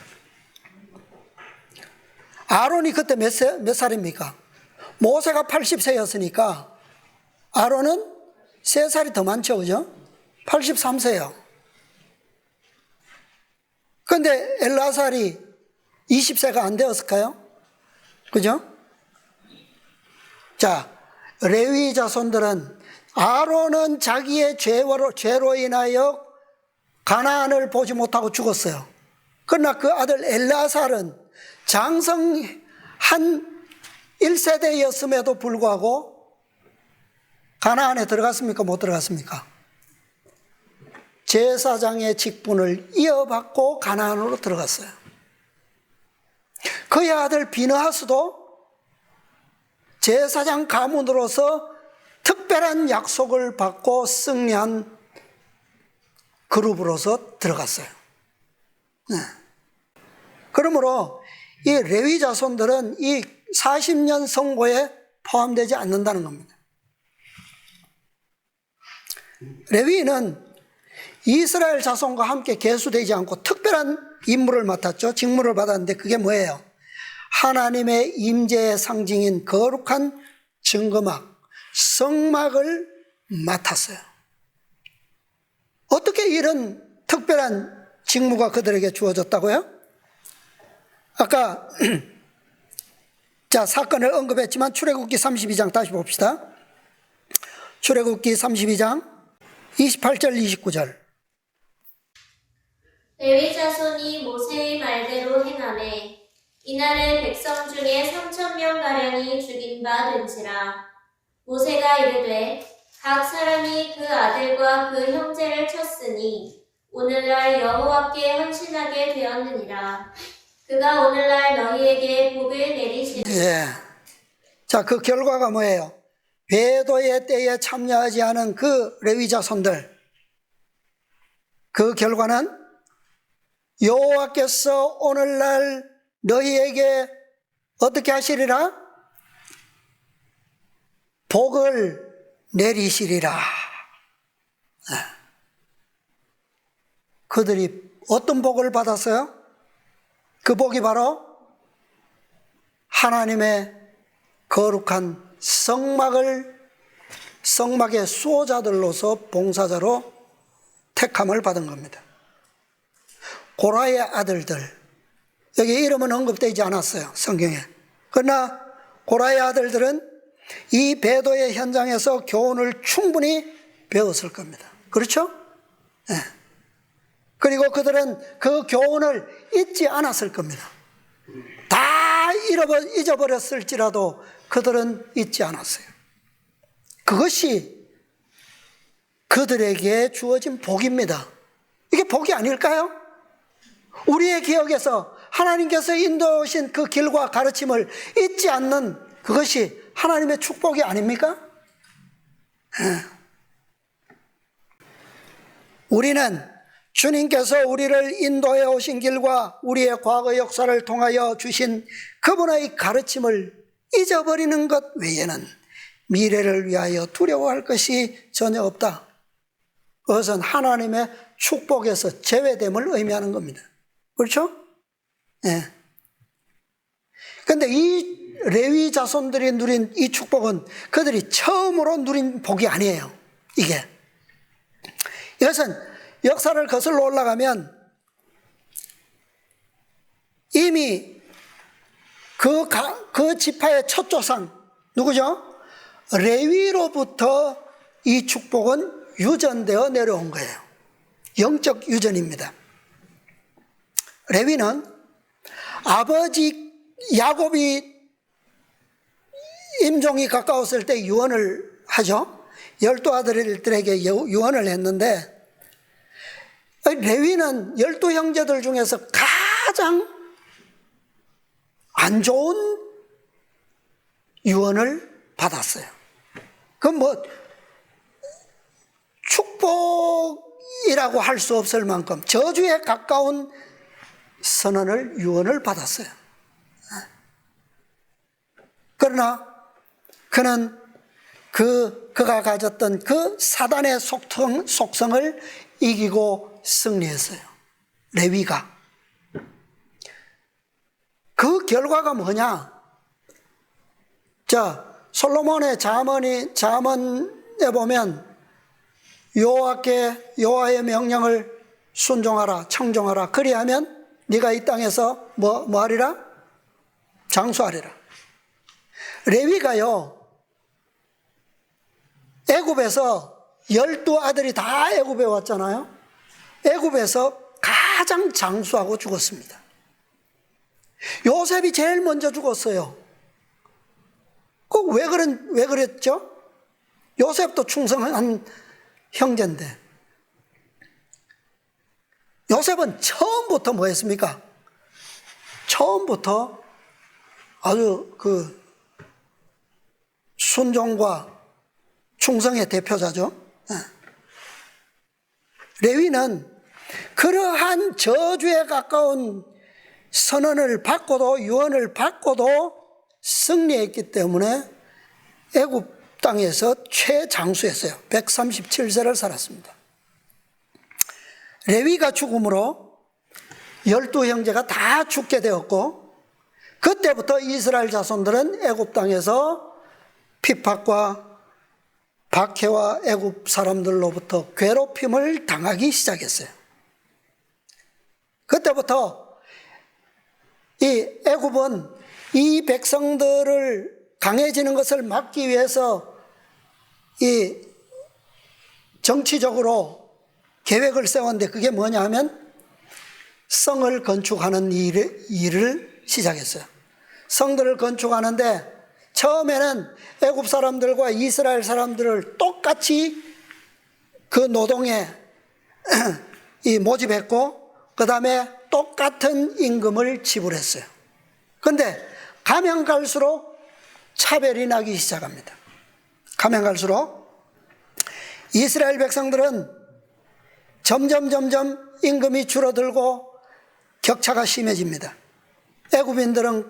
아론이 그때 몇 살입니까? 모세가 80세였으니까 아론은 3살이 더 많죠, 그죠? 83세요. 그런데 엘르아살이 20세가 안 되었을까요? 그죠? 자, 레위 자손들은 아론은 자기의 죄로 인하여 가나안을 보지 못하고 죽었어요. 그러나 그 아들 엘르아살은 장성한 1세대였음에도 불구하고 가나안에 들어갔습니까? 못 들어갔습니까? 제사장의 직분을 이어받고 가나안으로 들어갔어요. 그의 아들 비느하스도 제사장 가문으로서 특별한 약속을 받고 승리한 그룹으로서 들어갔어요. 네. 그러므로 이 레위 자손들은 이 40년 선고에 포함되지 않는다는 겁니다. 레위는 이스라엘 자손과 함께 계수되지 않고 특별한 임무를 맡았죠. 직무를 받았는데 그게 뭐예요? 하나님의 임재의 상징인 거룩한 증거막, 성막을 맡았어요. 어떻게 이런 특별한 직무가 그들에게 주어졌다고요? 아까 사건을 언급했지만 출애굽기 32장 다시 봅시다. 출애굽기 32장 28절 29절. 레위 자손이 모세의 말대로 행하매 이날에 백성 중에 3,000명가량이 죽인 바 된지라. 모세가 이르되 각 사람이 그 아들과 그 형제를 쳤으니 오늘날 여호와께 헌신하게 되었느니라. 그가 오늘날 너희에게 복을 내리시리라. 예. 자, 그 결과가 뭐예요? 배도의 때에 참여하지 않은 그 레위 자손들, 그 결과는 여호와께서 오늘날 너희에게 어떻게 하시리라? 복을 내리시리라. 그들이 어떤 복을 받았어요? 그 복이 바로 하나님의 거룩한 성막의 수호자들로서 봉사자로 택함을 받은 겁니다. 고라의 아들들, 여기 이름은 언급되지 않았어요, 성경에. 그러나 고라의 아들들은 이 배도의 현장에서 교훈을 충분히 배웠을 겁니다. 그렇죠? 네. 그리고 그들은 그 교훈을 잊지 않았을 겁니다. 다 잊어버렸을지라도 그들은 잊지 않았어요. 그것이 그들에게 주어진 복입니다. 이게 복이 아닐까요? 우리의 기억에서 하나님께서 인도하신 그 길과 가르침을 잊지 않는 그것이 하나님의 축복이 아닙니까? 우리는 주님께서 우리를 인도해 오신 길과 우리의 과거 역사를 통하여 주신 그분의 가르침을 잊어버리는 것 외에는 미래를 위하여 두려워할 것이 전혀 없다. 그것은 하나님의 축복에서 제외됨을 의미하는 겁니다. 그렇죠? 예. 그런데 이 레위 자손들이 누린 이 축복은 그들이 처음으로 누린 복이 아니에요. 이게 이것은 역사를 거슬러 올라가면 이미 그 지파의 첫 조상 누구죠? 레위로부터 이 축복은 유전되어 내려온 거예요. 영적 유전입니다. 레위는 아버지 야곱이 임종이 가까웠을 때 유언을 하죠. 12아들들에게 유언을 했는데, 레위는 12형제들 중에서 가장 안 좋은 유언을 받았어요. 그건 뭐 축복이라고 할 수 없을 만큼 저주에 가까운 선언을, 유언을 받았어요. 그러나 그는 그가 가졌던 그 사단의 속성을 이기고 승리했어요. 레위가. 그 결과가 뭐냐? 자, 솔로몬의 잠언에 보면 여호와의 명령을 순종하라, 청종하라. 그리하면 네가 이 땅에서 뭐 하리라? 장수하리라. 레위가요, 애굽에서 12아들이 다 애굽에 왔잖아요. 애굽에서 가장 장수하고 죽었습니다. 요셉이 제일 먼저 죽었어요. 왜 그랬죠? 요셉도 충성한 형제인데. 요셉은 처음부터 뭐 했습니까? 처음부터 아주 순종과 충성의 대표자죠. 레위는 그러한 저주에 가까운 선언을 받고도, 유언을 받고도 승리했기 때문에 애굽 땅에서 최장수였어요. 137세를 살았습니다. 레위가 죽음으로 12형제가 다 죽게 되었고, 그때부터 이스라엘 자손들은 애굽 땅에서 핍박과 박해와 애굽 사람들로부터 괴롭힘을 당하기 시작했어요. 그때부터 이 애굽은 이 백성들을 강해지는 것을 막기 위해서 이 정치적으로 계획을 세웠는데, 그게 뭐냐 하면 성을 건축하는 일을 시작했어요. 성들을 건축하는데 처음에는 애굽 사람들과 이스라엘 사람들을 똑같이 그 노동에 모집했고, 그 다음에 똑같은 임금을 지불했어요. 그런데 가면 갈수록 차별이 나기 시작합니다. 가면 갈수록 이스라엘 백성들은 점점 임금이 줄어들고 격차가 심해집니다. 애굽인들은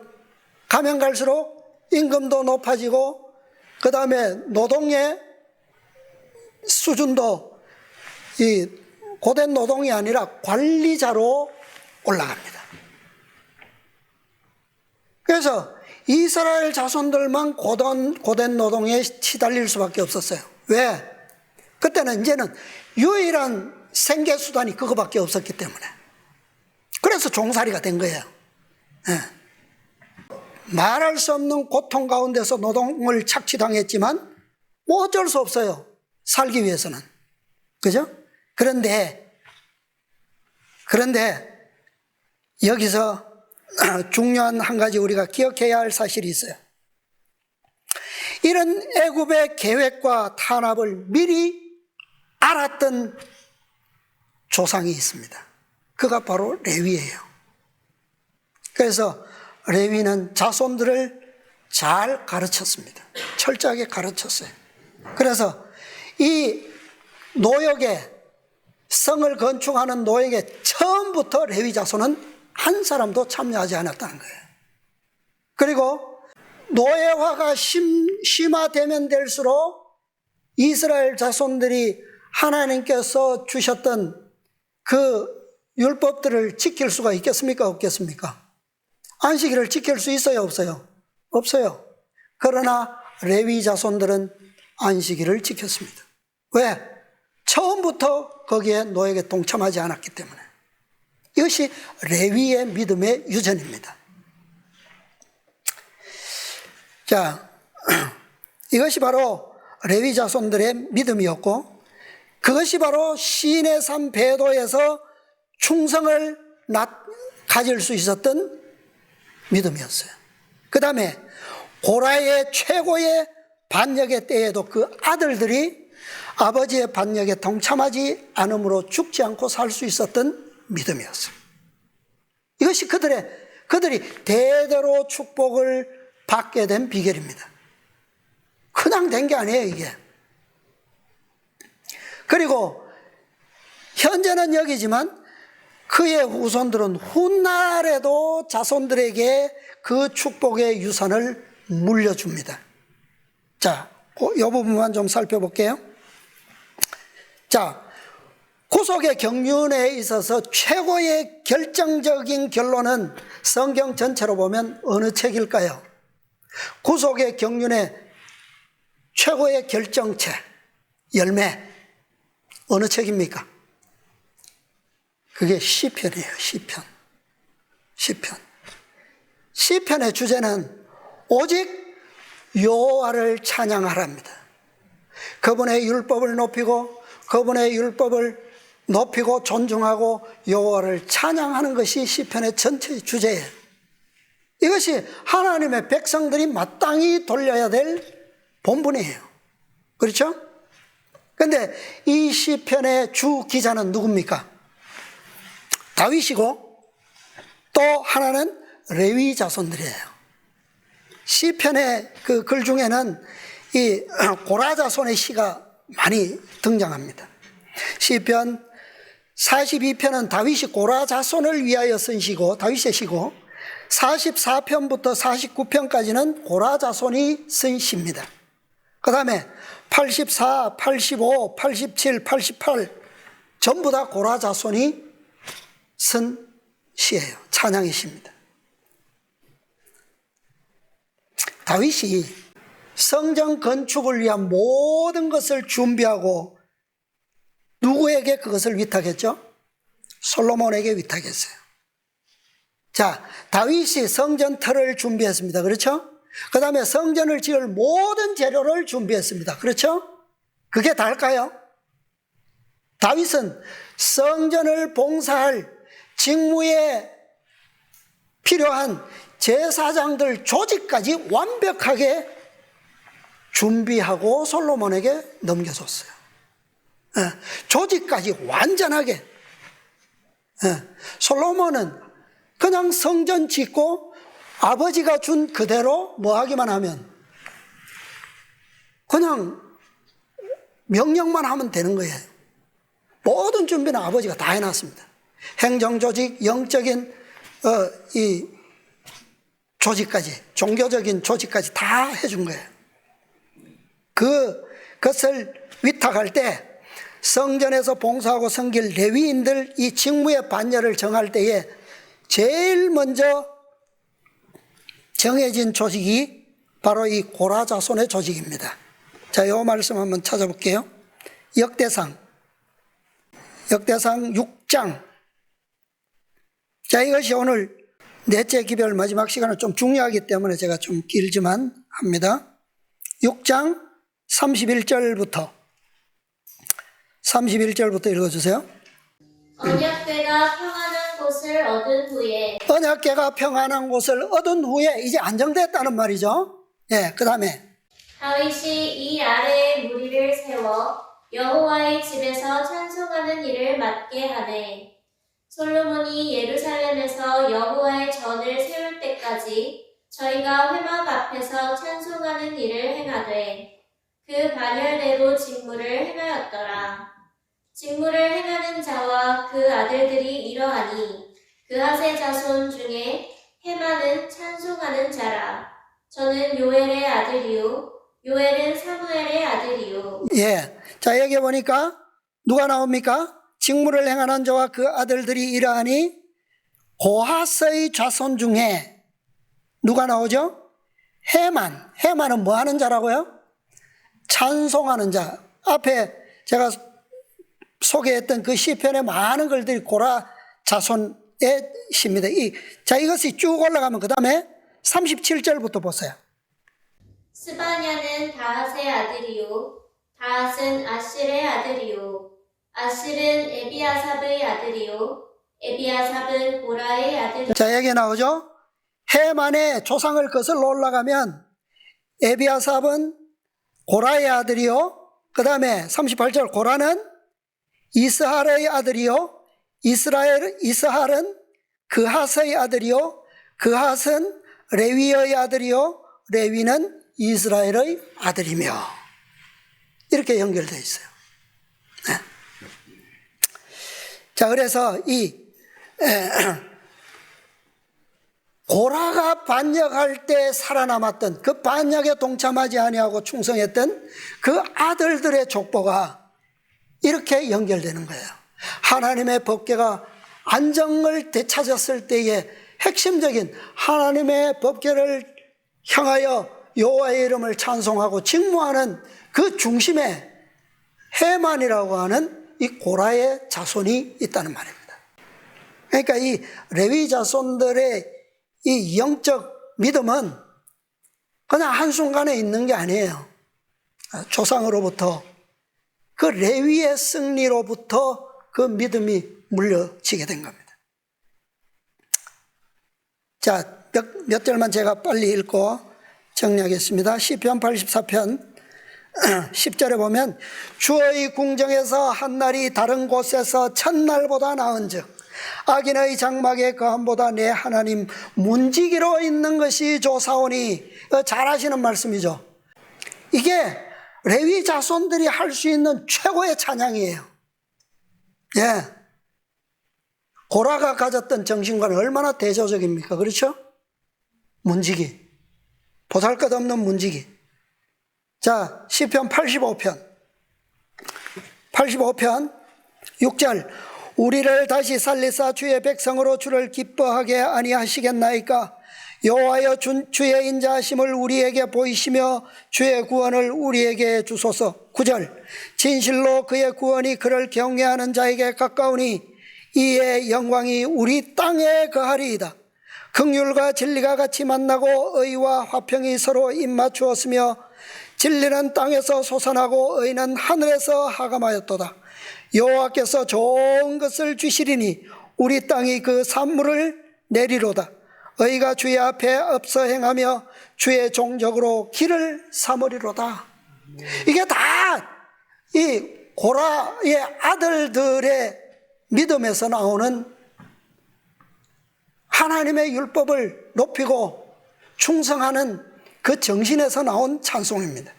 가면 갈수록 임금도 높아지고, 그 다음에 노동의 수준도 이 고된 노동이 아니라 관리자로 올라갑니다. 그래서 이스라엘 자손들만 고된 노동에 시달릴 수밖에 없었어요. 왜? 그때는 이제는 유일한 생계수단이 그거밖에 없었기 때문에. 그래서 종살이가 된 거예요. 네. 말할 수 없는 고통 가운데서 노동을 착취당했지만 뭐 어쩔 수 없어요. 살기 위해서는. 그죠? 그런데 여기서 중요한 한 가지 우리가 기억해야 할 사실이 있어요. 이런 애굽의 계획과 탄압을 미리 알았던 조상이 있습니다. 그가 바로 레위예요. 그래서 레위는 자손들을 잘 가르쳤습니다. 철저하게 가르쳤어요. 그래서 이 노역에, 성을 건축하는 노역에 처음부터 레위 자손은 한 사람도 참여하지 않았다는 거예요. 그리고 노예화가 심화되면 될수록 이스라엘 자손들이 하나님께서 주셨던 그 율법들을 지킬 수가 있겠습니까? 없겠습니까? 안식일을 지킬 수 있어요? 없어요? 없어요. 그러나 레위 자손들은 안식일을 지켰습니다. 왜? 처음부터 거기에 노예에게 동참하지 않았기 때문에 이것이 레위의 믿음의 유전입니다. 자, 이것이 바로 레위 자손들의 믿음이었고 그것이 바로 시내산 배도에서 충성을 가질 수 있었던 믿음이었어요. 그 다음에 고라의 최고의 반역의 때에도 그 아들들이 아버지의 반역에 동참하지 않음으로 죽지 않고 살 수 있었던 믿음이었어요. 이것이 그들이 대대로 축복을 받게 된 비결입니다. 그냥 된 게 아니에요, 이게. 그리고 현재는 여기지만 그의 후손들은 훗날에도 자손들에게 그 축복의 유산을 물려줍니다. 자, 이 부분만 좀 살펴볼게요. 자, 구속의 경륜에 있어서 최고의 결정적인 결론은 성경 전체로 보면 어느 책일까요? 구속의 경륜의 최고의 결정체, 열매, 어느 책입니까? 그게 시편이에요, 시편. 시편의 주제는 오직 여호와를 찬양하랍니다. 그분의 율법을 높이고 그분의 율법을 높이고 존중하고 여호와를 찬양하는 것이 시편의 전체 주제예요. 이것이 하나님의 백성들이 마땅히 돌려야 될 본분이에요. 그렇죠? 그런데 이 시편의 주 기자는 누굽니까? 다윗이고 또 하나는 레위 자손들이에요. 시편의 그 글 중에는 이 고라 자손의 시가 많이 등장합니다. 시편 42편은 다윗이 고라 자손을 위하여 쓴 시고 다윗의 시고 44편부터 49편까지는 고라 자손이 쓴 시입니다. 그 다음에 84, 85, 87, 88 전부 다 고라 자손이 쓴 시예요. 찬양의 시입니다. 다윗이 성전 건축을 위한 모든 것을 준비하고 누구에게 그것을 위탁했죠? 솔로몬에게 위탁했어요. 자, 다윗이 성전 터를 준비했습니다. 그렇죠? 그 다음에 성전을 지을 모든 재료를 준비했습니다. 그렇죠? 그게 다일까요? 다윗은 성전을 봉사할 직무에 필요한 제사장들 조직까지 완벽하게 준비하고 솔로몬에게 넘겨줬어요. 조직까지 완전하게. 솔로몬은 그냥 성전 짓고 아버지가 준 그대로 뭐 하기만 하면 그냥 명령만 하면 되는 거예요. 모든 준비는 아버지가 다 해놨습니다. 행정조직, 영적인 이 조직까지, 종교적인 조직까지 다 해준 거예요. 그것을 위탁할 때 성전에서 봉사하고 섬길 레위인들 이 직무의 반열을 정할 때에 제일 먼저 정해진 조직이 바로 이 고라 자손의 조직입니다. 자, 이 말씀 한번 찾아볼게요. 역대상 6장. 자, 이것이 오늘 넷째 기별 마지막 시간은 좀 중요하기 때문에 제가 좀 길지만 합니다. 6장 31절부터 읽어주세요. 언약궤가 평안한 곳을 얻은 후에 언약궤가 평안한 곳을 얻은 후에 이제 안정됐다는 말이죠. 예, 그 다음에 다윗이 이 아래에 무리를 세워 여호와의 집에서 찬송하는 일을 맡게 하되 솔로몬이 예루살렘에서 여호와의 전을 세울 때까지 저희가 회막 앞에서 찬송하는 일을 행하되 그 반열대로 직무를 행하였더라. 직무를 행하는 자와 그 아들들이 이러하니 그하세 자손 중에 헤만은 찬송하는 자라. 저는 요엘의 아들이요 요엘은 사무엘의 아들이요. 예, 자 여기 보니까 누가 나옵니까? 직무를 행하는 자와 그 아들들이 이러하니 고하스의 자손 중에 누가 나오죠? 헤만은 뭐 하는 자라고요? 찬송하는 자. 앞에 제가 소개했던 그 시편의 많은 글들이 고라 자손의 시입니다. 자, 이것이 쭉 올라가면 그 다음에 37절부터 보세요. 스바냐는 다핫의 아들이요 다핫은 아실의 아들이요 아실은 에비아삽의 아들이요 에비아삽은 고라의 아들이요. 자, 여기 나오죠. 헤만의 조상을 거슬러 올라가면 에비아삽은 고라의 아들이요, 그 다음에 38절 고라는 이스할의 아들이요, 이스할은 그핫의 아들이요, 그핫은 레위의 아들이요, 레위는 이스라엘의 아들이며, 이렇게 연결되어 있어요. 네. 자, 그래서 고라가 반역할 때 살아남았던, 그 반역에 동참하지 아니하고 충성했던 그 아들들의 족보가 이렇게 연결되는 거예요. 하나님의 법궤가 안정을 되찾았을 때의 핵심적인 하나님의 법궤를 향하여 여호와의 이름을 찬송하고 직무하는 그 중심에 헤만이라고 하는 이 고라의 자손이 있다는 말입니다. 그러니까 이 레위 자손들의 이 영적 믿음은 그냥 한순간에 있는 게 아니에요. 조상으로부터, 그 레위의 승리로부터 그 믿음이 물려지게 된 겁니다. 자, 몇 절만 제가 빨리 읽고 정리하겠습니다. 시편 84편 10절에 보면 주의 궁정에서 한날이 다른 곳에서 첫날보다 나은즉 악인의 장막의 거함보다 내 하나님 문지기로 있는 것이 좋사오니. 잘 아시는 말씀이죠. 이게 레위 자손들이 할 수 있는 최고의 찬양이에요. 예. 고라가 가졌던 정신과는 얼마나 대조적입니까? 그렇죠? 문지기. 보잘것없는 문지기. 자, 시편 85편 6절 우리를 다시 살리사 주의 백성으로 주를 기뻐하게 아니하시겠나이까? 여호와여 주의 인자하심을 우리에게 보이시며 주의 구원을 우리에게 주소서. 9절 진실로 그의 구원이 그를 경외하는 자에게 가까우니 이의 영광이 우리 땅에 거하리이다. 긍휼과 진리가 같이 만나고 의와 화평이 서로 입맞추었으며 진리는 땅에서 솟아나고 의는 하늘에서 하감하였도다. 여호와께서 좋은 것을 주시리니 우리 땅이 그 산물을 내리로다. 의가 주의 앞에 없어 행하며 주의 종적으로 길을 삼으리로다. 이게 다 이 고라의 아들들의 믿음에서 나오는 하나님의 율법을 높이고 충성하는 그 정신에서 나온 찬송입니다.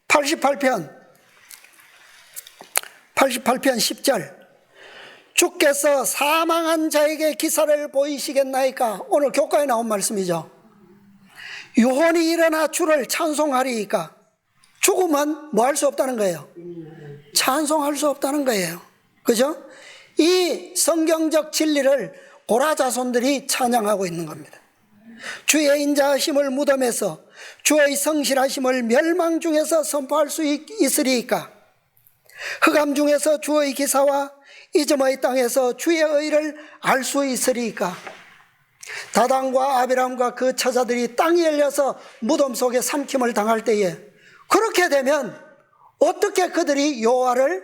88편 10절 주께서 사망한 자에게 기사를 보이시겠나이까? 오늘 교과에 나온 말씀이죠. 유혼이 일어나 주를 찬송하리이까? 죽으면 뭐 할 수 없다는 거예요? 찬송할 수 없다는 거예요. 그죠? 이 성경적 진리를 고라 자손들이 찬양하고 있는 겁니다. 주의 인자하심을 무덤에서 주의 성실하심을 멸망 중에서 선포할 수 있으리이까? 흑암 중에서 주의 기사와 이즘의 땅에서 주의 의를 알 수 있으리이까? 다단과 아비람과 그 처자들이 땅이 열려서 무덤 속에 삼킴을 당할 때에 그렇게 되면 어떻게 그들이 여호와를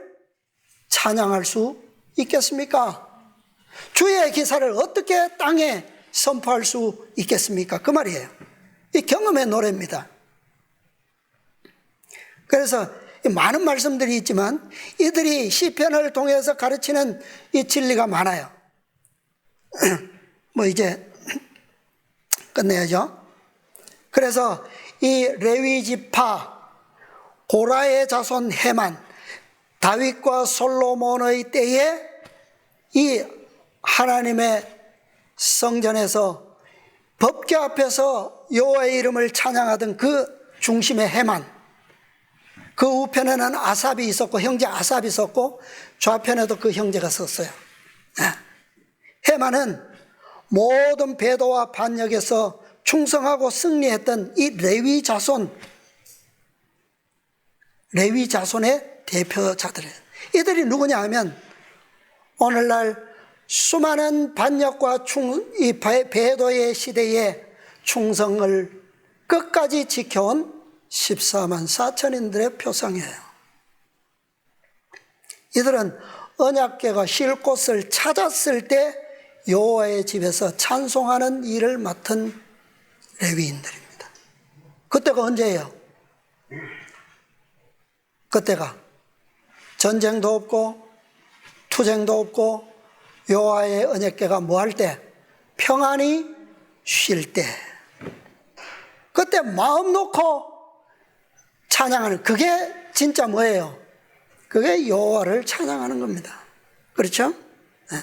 찬양할 수 있겠습니까? 주의 기사를 어떻게 땅에 선포할 수 있겠습니까? 그 말이에요. 이 경험의 노래입니다. 그래서 많은 말씀들이 있지만 이들이 시편을 통해서 가르치는 이 진리가 많아요. 뭐 이제 끝내야죠. 그래서 이 레위 지파 고라의 자손 헤만, 다윗과 솔로몬의 때에 이 하나님의 성전에서 법궤 앞에서 여호와의 이름을 찬양하던 그 중심의 헤만, 그 우편에는 아삽이 있었고 형제 아삽이 있었고 좌편에도 그 형제가 섰어요. 헤만은 모든 배도와 반역에서 충성하고 승리했던 이 레위 자손, 레위 자손의 대표자들이에요. 이들이 누구냐 하면 오늘날 수많은 반역과 이 배도의 시대에 충성을 끝까지 지켜온 14만 4천인들의 표상이에요. 이들은 언약궤가 쉴 곳을 찾았을 때 여호와의 집에서 찬송하는 일을 맡은 레위인들입니다. 그때가 언제예요? 그때가 전쟁도 없고 투쟁도 없고 여호와의 언약궤가 뭐 할 때? 평안히 쉴 때. 그때 마음 놓고 찬양하는, 그게 진짜 뭐예요? 그게 여호와를 찬양하는 겁니다. 그렇죠? 네.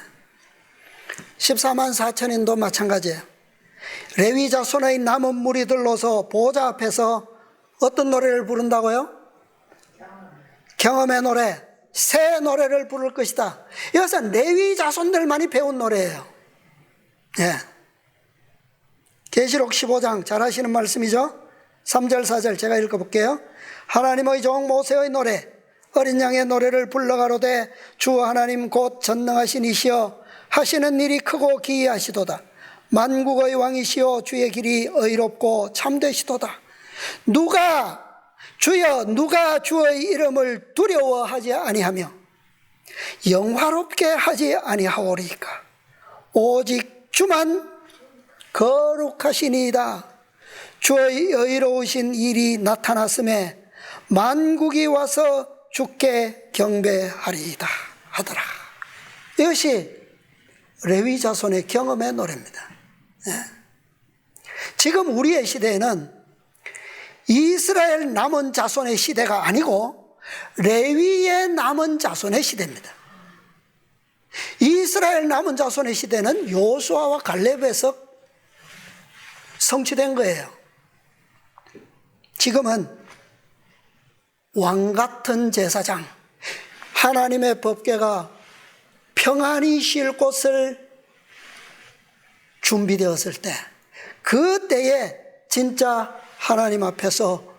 14만 4천인도 마찬가지예요. 레위 자손의 남은 무리들로서 보좌 앞에서 어떤 노래를 부른다고요? 경험의 노래, 새 노래를 부를 것이다. 이것은 레위 자손들만이 배운 노래예요. 예. 계시록 15장 잘 아시는 말씀이죠? 3절 4절 제가 읽어볼게요. 하나님의 종 모세의 노래, 어린 양의 노래를 불러가로되 주 하나님 곧 전능하신 이시여 하시는 일이 크고 기이하시도다. 만국의 왕이시여 주의 길이 의롭고 참되시도다. 주여 누가 주의 이름을 두려워하지 아니하며 영화롭게 하지 아니하오리까. 오직 주만 거룩하시니이다. 주의 의로우신 일이 나타났음에 만국이 와서 주께 경배하리이다 하더라. 이것이 레위 자손의 경험의 노래입니다. 지금 우리의 시대에는 이스라엘 남은 자손의 시대가 아니고 레위의 남은 자손의 시대입니다. 이스라엘 남은 자손의 시대는 여호수아와 갈렙에서 성취된 거예요. 지금은 왕같은 제사장, 하나님의 법궤가 평안히 쉴 곳을 준비되었을 때, 그때에 진짜 하나님 앞에서,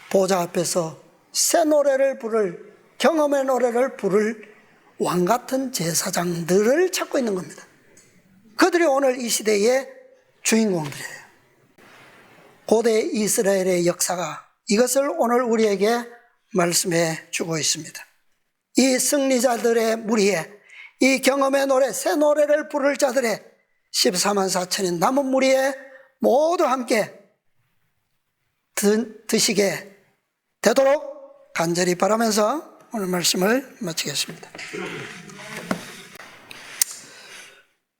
보좌 앞에서 새 노래를 부를, 경험의 노래를 부를 왕같은 제사장들을 찾고 있는 겁니다. 그들이 오늘 이 시대의 주인공들이에요. 고대 이스라엘의 역사가 이것을 오늘 우리에게 말씀해 주고 있습니다. 이 승리자들의 무리에, 이 경험의 노래, 새 노래를 부를 자들의 14만 4천인 남은 무리에 모두 함께 드시게 되도록 간절히 바라면서 오늘 말씀을 마치겠습니다.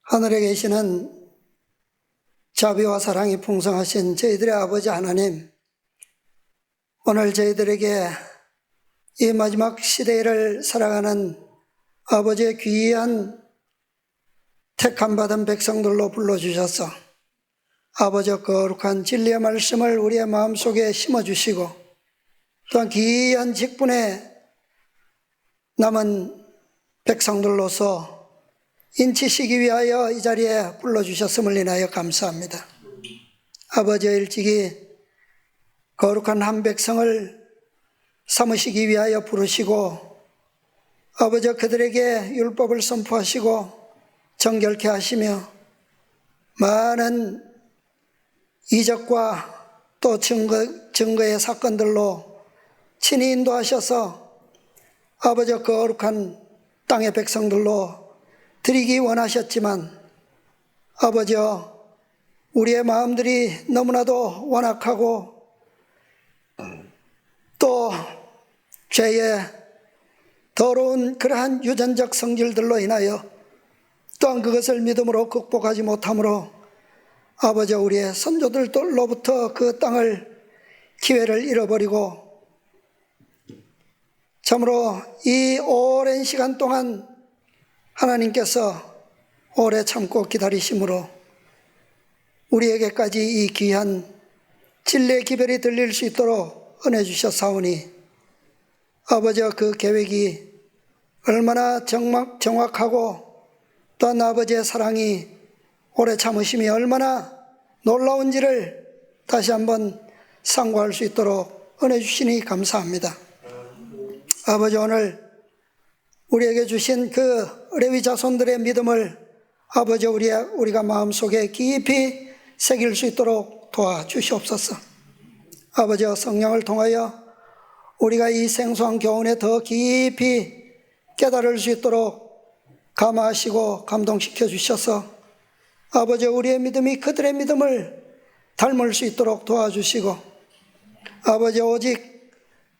하늘에 계시는 자비와 사랑이 풍성하신 저희들의 아버지 하나님, 오늘 저희들에게 이 마지막 시대를 살아가는 아버지의 귀한 택함받은 백성들로 불러주셔서 아버지의 거룩한 진리의 말씀을 우리의 마음속에 심어주시고, 또한 귀한 직분에 남은 백성들로서 인치시기 위하여 이 자리에 불러주셨음을 인하여 감사합니다. 아버지의 일찍이 거룩한 한 백성을 삼으시기 위하여 부르시고, 아버지 그들에게 율법을 선포하시고 정결케 하시며 많은 이적과 또 증거의 사건들로 친히 인도하셔서 아버지 거룩한 땅의 백성들로 드리기 원하셨지만, 아버지여 우리의 마음들이 너무나도 완악하고 또 죄의 더러운 그러한 유전적 성질들로 인하여 또한 그것을 믿음으로 극복하지 못함으로 아버지 우리의 선조들로부터 그 땅을 기회를 잃어버리고, 참으로 이 오랜 시간 동안 하나님께서 오래 참고 기다리심으로 우리에게까지 이 귀한 진리의 기별이 들릴 수 있도록 은혜 주셨사오니, 아버지와 그 계획이 얼마나 정확하고 또한 아버지의 사랑이 오래 참으심이 얼마나 놀라운지를 다시 한번 상고할 수 있도록 은혜 주시니 감사합니다. 아버지, 오늘 우리에게 주신 그 레위 자손들의 믿음을 아버지 우리가 마음속에 깊이 새길 수 있도록 도와주시옵소서. 아버지, 성령을 통하여 우리가 이 생소한 교훈에 더 깊이 깨달을 수 있도록 감화하시고 감동시켜 주셔서 아버지, 우리의 믿음이 그들의 믿음을 닮을 수 있도록 도와주시고 아버지, 오직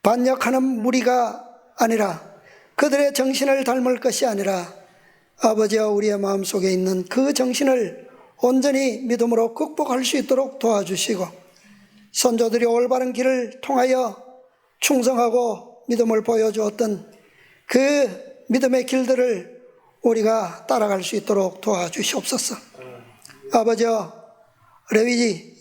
반역하는 무리가 아니라 그들의 정신을 닮을 것이 아니라 아버지와 우리의 마음속에 있는 그 정신을 온전히 믿음으로 극복할 수 있도록 도와주시고 선조들이 올바른 길을 통하여 충성하고 믿음을 보여주었던 그 믿음의 길들을 우리가 따라갈 수 있도록 도와주시옵소서. 아버지, 레위의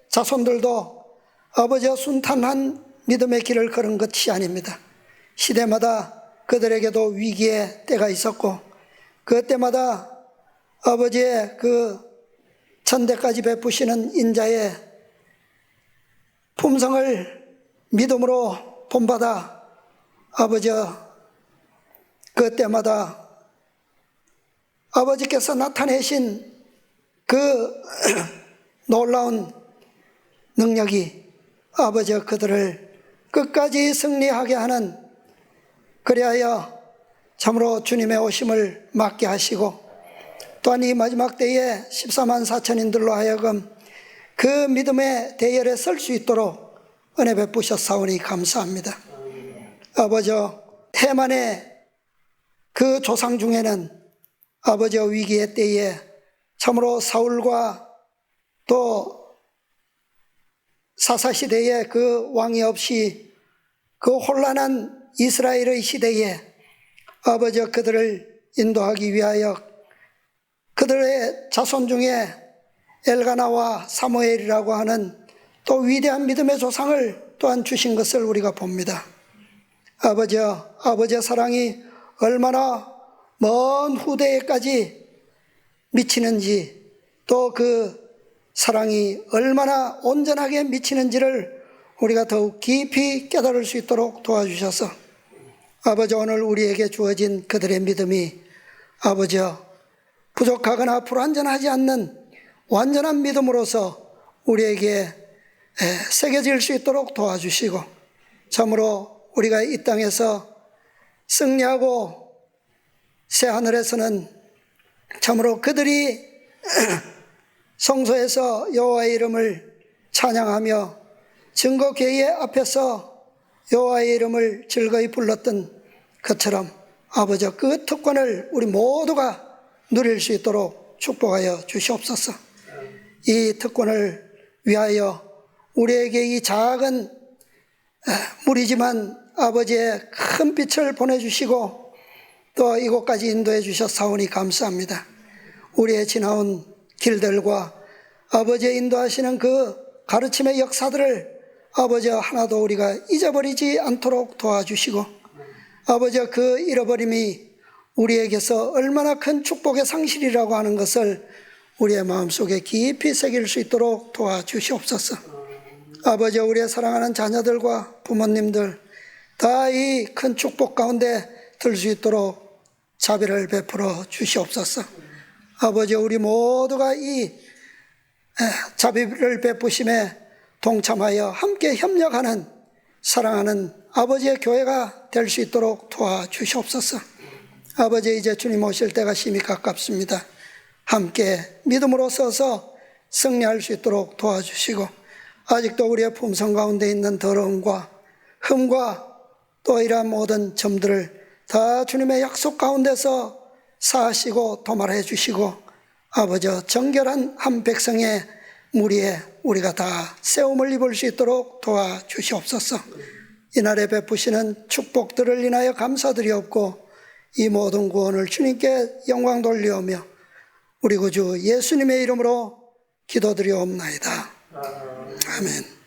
자손들도 아버지와 순탄한 믿음의 길을 걸은 것이 아닙니다. 시대마다 그들에게도 위기의 때가 있었고 그 때마다 아버지의 그 천대까지 베푸시는 인자의 품성을 믿음으로 본받아 아버지 그 때마다 아버지께서 나타내신 그 놀라운 능력이 아버지 그들을 끝까지 승리하게 하는, 그리하여 참으로 주님의 오심을 맞게 하시고 또한 이 마지막 때에 14만 4천인들로 하여금 그 믿음의 대열에 설 수 있도록 은혜 베푸셨사오니 감사합니다. 아버지, 해만의 그 조상 중에는 아버지 위기의 때에 참으로 사울과 또 사사시대에 그 왕이 없이 그 혼란한 이스라엘의 시대에 아버지 그들을 인도하기 위하여 그들의 자손 중에 엘가나와 사무엘이라고 하는 또 위대한 믿음의 조상을 또한 주신 것을 우리가 봅니다. 아버지의 사랑이 얼마나 먼 후대에까지 미치는지 또 그 사랑이 얼마나 온전하게 미치는지를 우리가 더욱 깊이 깨달을 수 있도록 도와주셔서 아버지, 오늘 우리에게 주어진 그들의 믿음이 아버지 부족하거나 불완전하지 않는 완전한 믿음으로서 우리에게 새겨질 수 있도록 도와주시고 참으로 우리가 이 땅에서 승리하고 새하늘에서는 참으로 그들이 성소에서 여호와의 이름을 찬양하며 증거궤의 앞에서 여호와의 이름을 즐거이 불렀던 것처럼 아버지 그 특권을 우리 모두가 누릴 수 있도록 축복하여 주시옵소서. 이 특권을 위하여 우리에게 이 작은 무리지만 아버지의 큰 빛을 보내주시고 또 이곳까지 인도해 주셨사오니 감사합니다. 우리의 지나온 길들과 아버지의 인도하시는 그 가르침의 역사들을 아버지 하나도 우리가 잊어버리지 않도록 도와주시고 아버지 그 잃어버림이 우리에게서 얼마나 큰 축복의 상실이라고 하는 것을 우리의 마음속에 깊이 새길 수 있도록 도와주시옵소서. 아버지, 우리의 사랑하는 자녀들과 부모님들 다 이 큰 축복 가운데 들 수 있도록 자비를 베풀어 주시옵소서. 아버지, 우리 모두가 이 자비를 베푸심에 동참하여 함께 협력하는 사랑하는 아버지의 교회가 될 수 있도록 도와주시옵소서. 아버지, 이제 주님 오실 때가 심히 가깝습니다. 함께 믿음으로 서서 승리할 수 있도록 도와주시고 아직도 우리의 품성 가운데 있는 더러움과 흠과 또 이러한 모든 점들을 다 주님의 약속 가운데서 사하시고 도말해 주시고 아버지 정결한 한 백성의 무리에 우리가 다 세움을 입을 수 있도록 도와주시옵소서. 이날에 베푸시는 축복들을 인하여 감사드리옵고 이 모든 구원을 주님께 영광 돌리오며 우리 구주 예수님의 이름으로 기도드리옵나이다. 아멘.